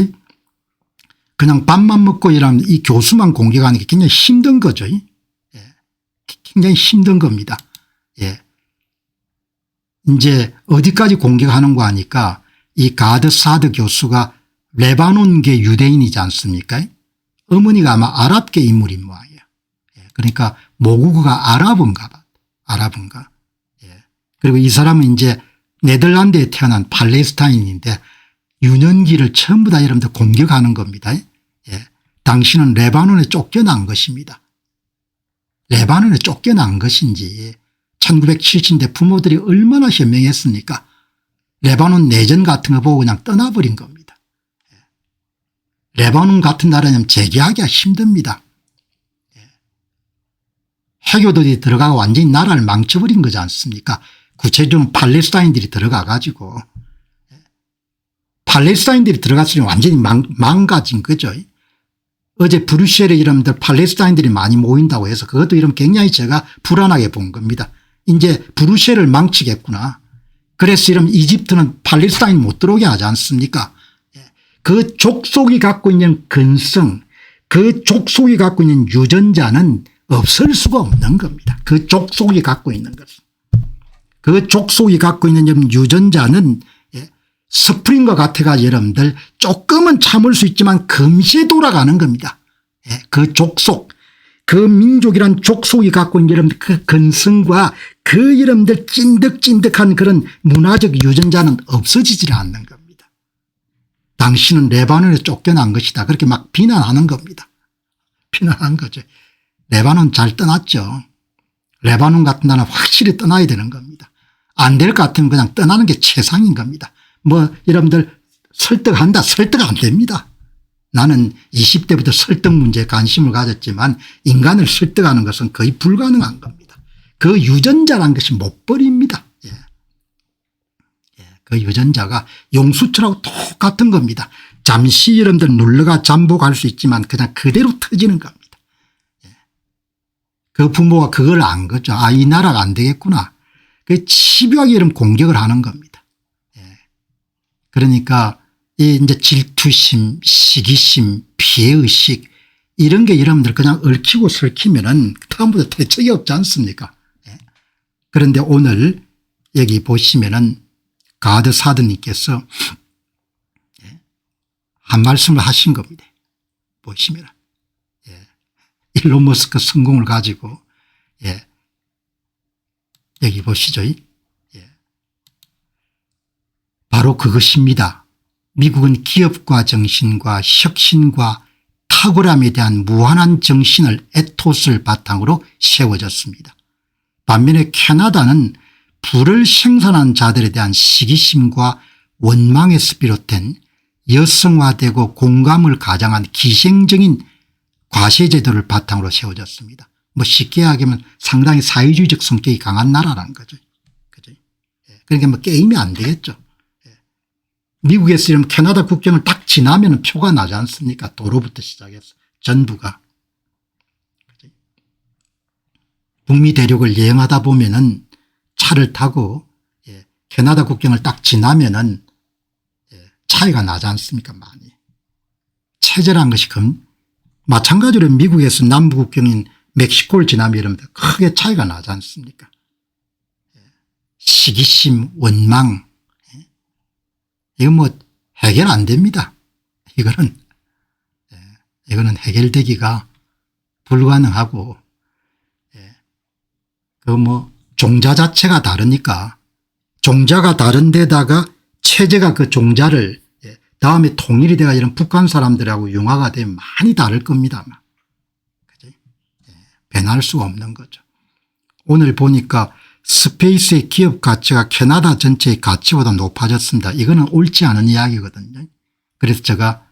그냥 밥만 먹고 일하면 이 교수만 공격하는 게 굉장히 힘든 거죠. 예. 굉장히 힘든 겁니다. 예. 이제 어디까지 공격하는 거 하니까 이 가드 사드 교수가 레바논계 유대인이지 않습니까? 어머니가 아마 아랍계 인물인 모양이에요. 예. 그러니까 모국어가 아랍어인가 봐. 아랍어인가. 예. 그리고 이 사람은 이제 네덜란드에 태어난 팔레스타인인데 유년기를 전부 다 여러분들 공격하는 겁니다. 예. 당신은 레바논에 쫓겨난 것입니다. 레바논에 쫓겨난 것인지 1970년대 부모들이 얼마나 현명했습니까? 레바논 내전 같은 거 보고 그냥 떠나버린 겁니다. 예. 레바논 같은 나라는 재개하기가 힘듭니다. 예. 해교들이 들어가고 완전히 나라를 망쳐버린 거지 않습니까? 구체적으로 팔레스타인들이 들어가 가지고 팔레스타인들이 들어갔으니 완전히 망가진 거죠. 어제 브뤼셀에 여러분들 팔레스타인들이 많이 모인다고 해서 그것도 이러면 굉장히 제가 불안하게 본 겁니다. 이제 브뤼셀을 망치겠구나. 그래서 이러면 이집트는 팔레스타인 못 들어오게 하지 않습니까? 그 족속이 갖고 있는 근성, 그 족속이 갖고 있는 유전자는 없을 수가 없는 겁니다. 그 족속이 갖고 있는 것은. 그 족속이 갖고 있는 유전자는 스프링과 같아가 여러분들 조금은 참을 수 있지만 금세 돌아가는 겁니다. 그 족속, 그 민족이란 족속이 갖고 있는 여러분들 그 근성과 그 여러분들 찐득찐득한 그런 문화적 유전자는 없어지질 않는 겁니다. 당신은 레바논에 쫓겨난 것이다. 그렇게 막 비난하는 겁니다. 비난한 거죠. 레바논 잘 떠났죠. 레바논 같은 나라는 확실히 떠나야 되는 겁니다. 안 될 것 같으면 그냥 떠나는 게 최상인 겁니다. 뭐 여러분들 설득한다. 설득 안 됩니다. 나는 20대부터 설득 문제에 관심을 가졌지만 인간을 설득하는 것은 거의 불가능한 겁니다. 그 유전자라는 것이 못 버립니다. 예. 예. 그 유전자가 용수철하고 똑같은 겁니다. 잠시 여러분들 눌러가 잠복할 수 있지만 그냥 그대로 터지는 겁니다. 예. 그 부모가 그걸 안 거죠. 아, 이 나라가 안 되겠구나. 그 집요하게 이런 공격을 하는 겁니다. 예. 그러니까 이제 질투심, 시기심, 피해의식 이런 게 여러분들 그냥 얽히고 설키면은 다음부터 대책이 없지 않습니까? 예. 그런데 오늘 여기 보시면은 가드 사드님께서 예. 한 말씀을 하신 겁니다. 보시면 예. 일론 머스크 성공을 가지고 예. 여기 보시죠. 예. 바로 그것입니다. 미국은 기업가 정신과 혁신과 탁월함에 대한 무한한 정신을 에토스를 바탕으로 세워졌습니다. 반면에 캐나다는 부를 생산한 자들에 대한 시기심과 원망에서 비롯된 여성화되고 공감을 가장한 기생적인 과세제도를 바탕으로 세워졌습니다. 뭐 쉽게 얘기하면 상당히 사회주의적 성격이 강한 나라라는 거죠. 그죠? 그러니까 뭐 게임이 안 되겠죠. 미국에서 이러면 캐나다 국경을 딱 지나면 표가 나지 않습니까? 도로부터 시작해서 전부가. 북미 대륙을 여행하다 보면은 차를 타고 캐나다 국경을 딱 지나면은 차이가 나지 않습니까? 많이. 체제라는 것이 마찬가지로 미국에서 남부 국경인 멕시코를 지나면 이러면 크게 차이가 나지 않습니까? 시기심, 원망. 이건 뭐 해결 안 됩니다. 이거는 해결되기가 불가능하고 그 뭐 종자 자체가 다르니까 종자가 다른 데다가 체제가 그 종자를 다음에 통일이 돼가 이런 북한 사람들하고 융화가 되면 많이 다를 겁니다. 그죠? 변할 수가 없는 거죠. 오늘 보니까 스페이스의 기업 가치가 캐나다 전체의 가치보다 높아졌습니다. 이거는 옳지 않은 이야기거든요. 그래서 제가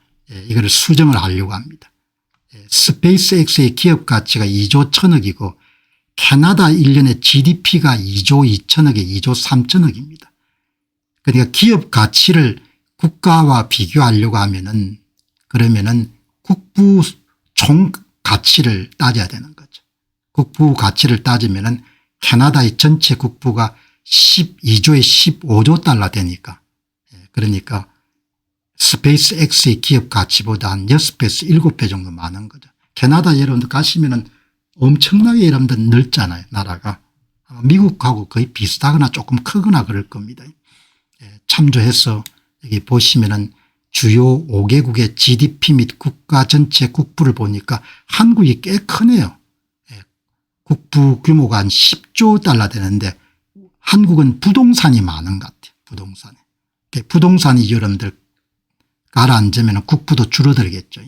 이거를 수정을 하려고 합니다. 스페이스X의 기업 가치가 2조 1000억이고 캐나다 1년의 GDP가 2조 2천억에 2조 3천억입니다. 그러니까 기업 가치를 국가와 비교하려고 하면은 그러면은 국부 총 가치를 따져야 되는 거죠. 국부 가치를 따지면은 캐나다의 전체 국부가 12조에 15조 달러 되니까 그러니까 스페이스X의 기업 가치보다 한 6배에서 7배 정도 많은 거죠. 캐나다 여러분들 가시면은 엄청나게 여러분들 넓잖아요. 나라가. 미국하고 거의 비슷하거나 조금 크거나 그럴 겁니다. 참조해서 여기 보시면은 주요 5개국의 GDP 및 국가 전체 국부를 보니까 한국이 꽤 크네요. 국부 규모가 한 10조 달러 되는데 한국은 부동산이 많은 것 같아요. 부동산이. 부동산이 여러분들 가라앉으면 국부도 줄어들겠죠.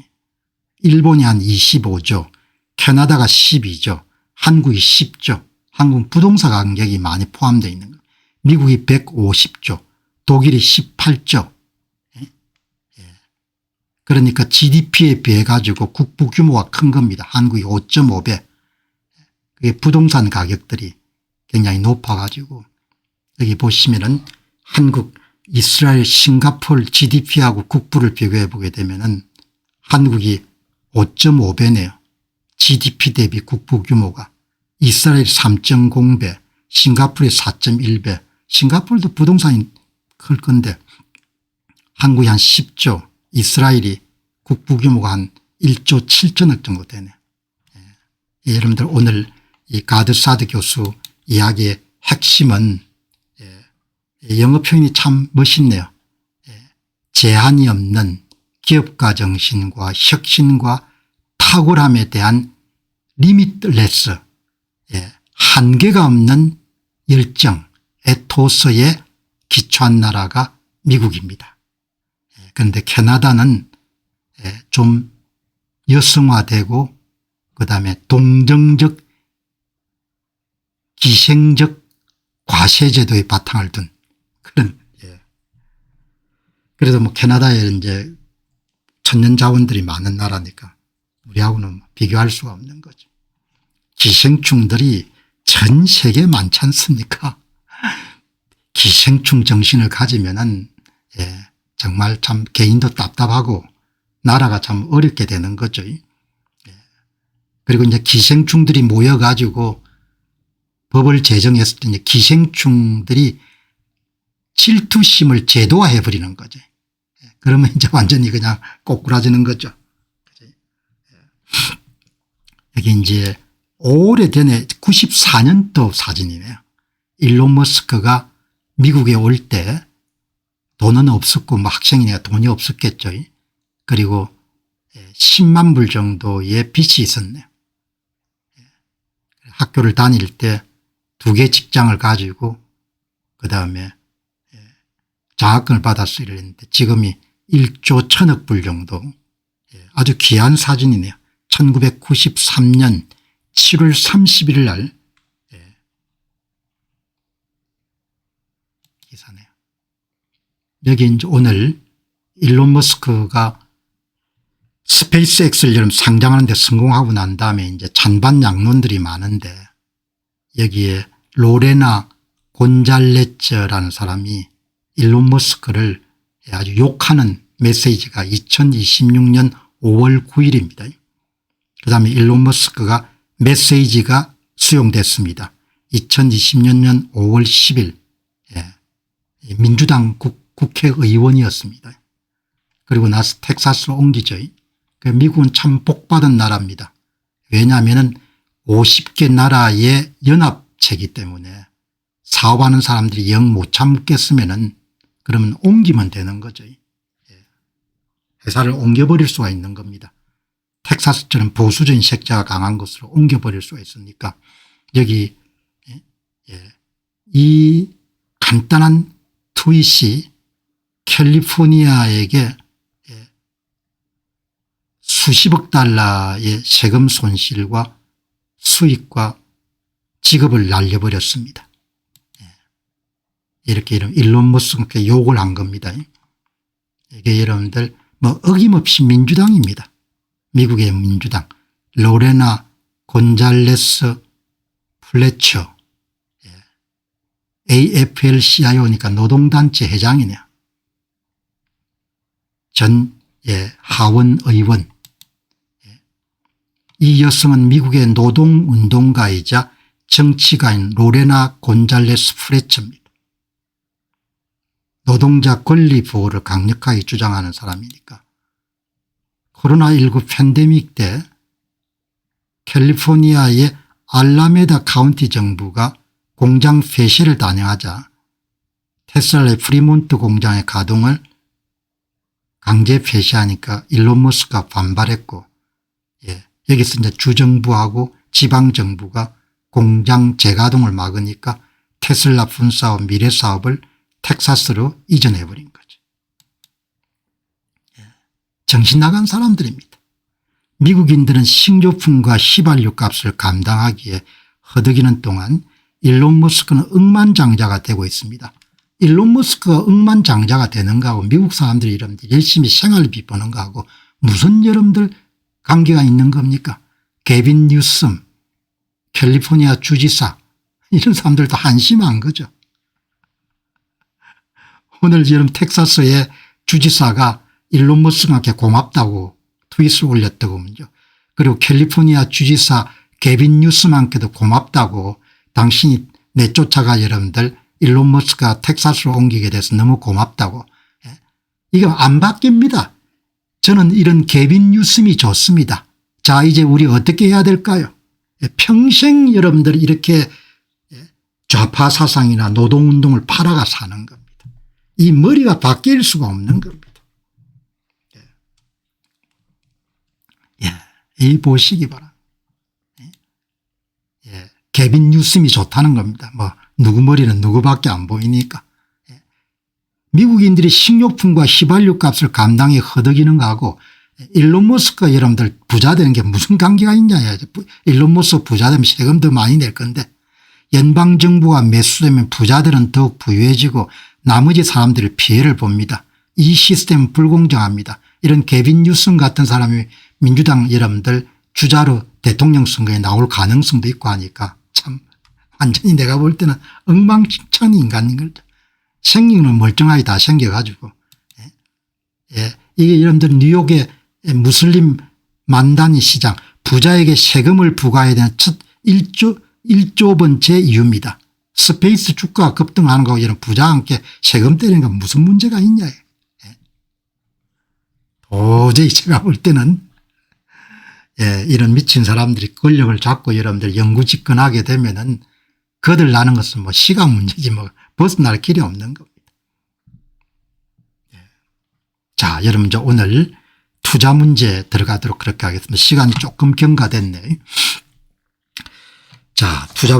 일본이 한 25조, 캐나다가 12조, 한국이 10조. 한국은 부동산 가격이 많이 포함되어 있는 거예요. 미국이 150조, 독일이 18조. 그러니까 GDP에 비해 가지고 국부 규모가 큰 겁니다. 한국이 5.5배. 그게 부동산 가격들이 굉장히 높아 가지고 여기 보시면은 한국, 이스라엘, 싱가포르 GDP하고 국부를 비교해 보게 되면은 한국이 5.5배네요. GDP 대비 국부 규모가. 이스라엘 3.0배, 싱가포르의 4.1배. 싱가포르도 부동산이 클 건데 한국이 한 10조, 이스라엘이 국부 규모가 한 1조 7천억 정도 되네. 여러분들 오늘 이 가드사드 교수 이야기의 핵심은 영어 표현이 참 멋있네요. 제한이 없는 기업가 정신과 혁신과 탁월함에 대한 리미트레스, 한계가 없는 열정, 에토스에 기초한 나라가 미국입니다. 그런데 캐나다는 좀 여성화되고 그다음에 동정적 기생적 과세제도의 바탕을 둔 그런 그래도 뭐 캐나다에 이제 천년 자원들이 많은 나라니까 우리하고는 비교할 수가 없는 거죠. 기생충들이 전 세계에 많지 않습니까? 기생충 정신을 가지면은 정말 참 개인도 답답하고 나라가 참 어렵게 되는 거죠. 그리고 이제 기생충들이 모여 가지고 법을 제정했을 때 이제 기생충들이 질투심을 제도화해 버리는 거죠. 그러면 이제 완전히 그냥 꼬꾸라지는 거죠. 여기 이제 오래전에 94년도 사진이네요. 일론 머스크가 미국에 올 때 돈은 없었고 뭐 학생이니까 돈이 없었겠죠. 그리고 10만 불 정도의 빚이 있었네요. 학교를 다닐 때 2개 직장을 가지고 그다음에 장학금을 받아서 일을 했는데 지금이 1조 1000억 불 정도. 아주 귀한 사진이네요. 1993년 7월 30일 날 기사네요. 여기 이제 오늘 일론 머스크가 스페이스X를 여름 상장하는 데 성공하고 난 다음에 이제 찬반 양론들이 많은데 여기에 로레나 곤잘레츠라는 사람이 일론 머스크를 아주 욕하는 메시지가 2026년 5월 9일입니다. 그다음에 일론 머스크가 메시지가 수용됐습니다. 2020년 5월 10일 민주당 국회의원이었습니다. 그리고 나서 텍사스로 옮기죠. 미국은 참 복받은 나라입니다. 왜냐하면 50개 나라의 연합체이기 때문에 사업하는 사람들이 영 못 참겠으면은 그러면 옮기면 되는 거죠. 회사를 옮겨버릴 수가 있는 겁니다. 텍사스처럼 보수적인 색채가 강한 곳으로 옮겨버릴 수가 있으니까 여기 이 간단한 트윗이 캘리포니아에게 수십억 달러의 세금 손실과 수익과 직업을 날려버렸습니다. 이렇게 일론 머스크가 욕을 한 겁니다. 이게 여러분들 뭐 어김없이 민주당입니다. 미국의 민주당 로레나 곤잘레스 플래처 AFL-CIO니까 노동단체 회장이네요. 전 하원 의원. 이 여성은 미국의 노동운동가이자 정치가인 로레나 곤잘레스 프레처입니다. 노동자 권리 보호를 강력하게 주장하는 사람이니까 코로나19 팬데믹 때 캘리포니아의 알라메다 카운티 정부가 공장 폐쇄를 단행하자 테슬라의 프리몬트 공장의 가동을 강제 폐쇄하니까 일론 머스크가 반발했고, 여기서 이제 주정부하고 지방정부가 공장 재가동을 막으니까 테슬라 분사업 미래사업을 텍사스로 이전해버린 거죠. 정신 나간 사람들입니다. 미국인들은 식료품과 휘발유 값을 감당하기에 허덕이는 동안 일론 머스크는 억만장자가 되고 있습니다. 일론 머스크가 억만장자가 되는 거하고 미국 사람들이 여러분들 열심히 생활비 버는 거하고 무슨 여러분들 관계가 있는 겁니까? 게빈 뉴섬 캘리포니아 주지사 이런 사람들도 한심한 거죠. 오늘 여러분 텍사스의 주지사가 일론 머스크한테 고맙다고 트윗을 올렸더군요. 그리고 캘리포니아 주지사 게빈 뉴섬한테도 고맙다고 당신이 내쫓아가 여러분들 일론 머스크가 텍사스로 옮기게 돼서 너무 고맙다고. 이거 안 바뀝니다. 저는 이런 게빈 뉴섬이 좋습니다. 자 이제 우리 어떻게 해야 될까요? 평생 여러분들 이렇게 좌파 사상이나 노동운동을 팔아가 사는 겁니다. 이 머리가 바뀔 수가 없는 겁니다. 이 보시기 바랍니다. 게빈 뉴섬이 좋다는 겁니다. 뭐 누구 머리는 누구밖에 안 보이니까. 미국인들이 식료품과 휘발유 값을 감당해 허덕이는 거하고 일론 머스크가 여러분들 부자 되는 게 무슨 관계가 있냐. 일론 머스크 부자 되면 세금 더 많이 낼 건데 연방정부가 매수되면 부자들은 더욱 부유해지고 나머지 사람들이 피해를 봅니다. 이 시스템은 불공정합니다. 이런 게빈 뉴섬 같은 사람이 민주당 여러분들 주자로 대통령 선거에 나올 가능성도 있고 하니까 참 완전히 내가 볼 때는 엉망진창 인간인 거죠. 생긴 건 멀쩡하게 다 생겨가지고. 이게 여러분들 뉴욕의 무슬림 만다니 시장 부자에게 세금을 부과해야 되는 첫 1조 번째 이유입니다. 스페이스 주가가 급등하는 거하고 이런 부자한테 세금 때리는 건 무슨 문제가 있냐. 도저히 제가 볼 때는 이런 미친 사람들이 권력을 잡고 여러분들 영구집권하게 되면은 거들 나는 것은 뭐 시간 문제지 뭐 벗어날 길이 없는 겁니다. 자, 여러분 저 오늘 투자 문제 들어가도록 그렇게 하겠습니다. 시간이 조금 경과됐네. 자, 투자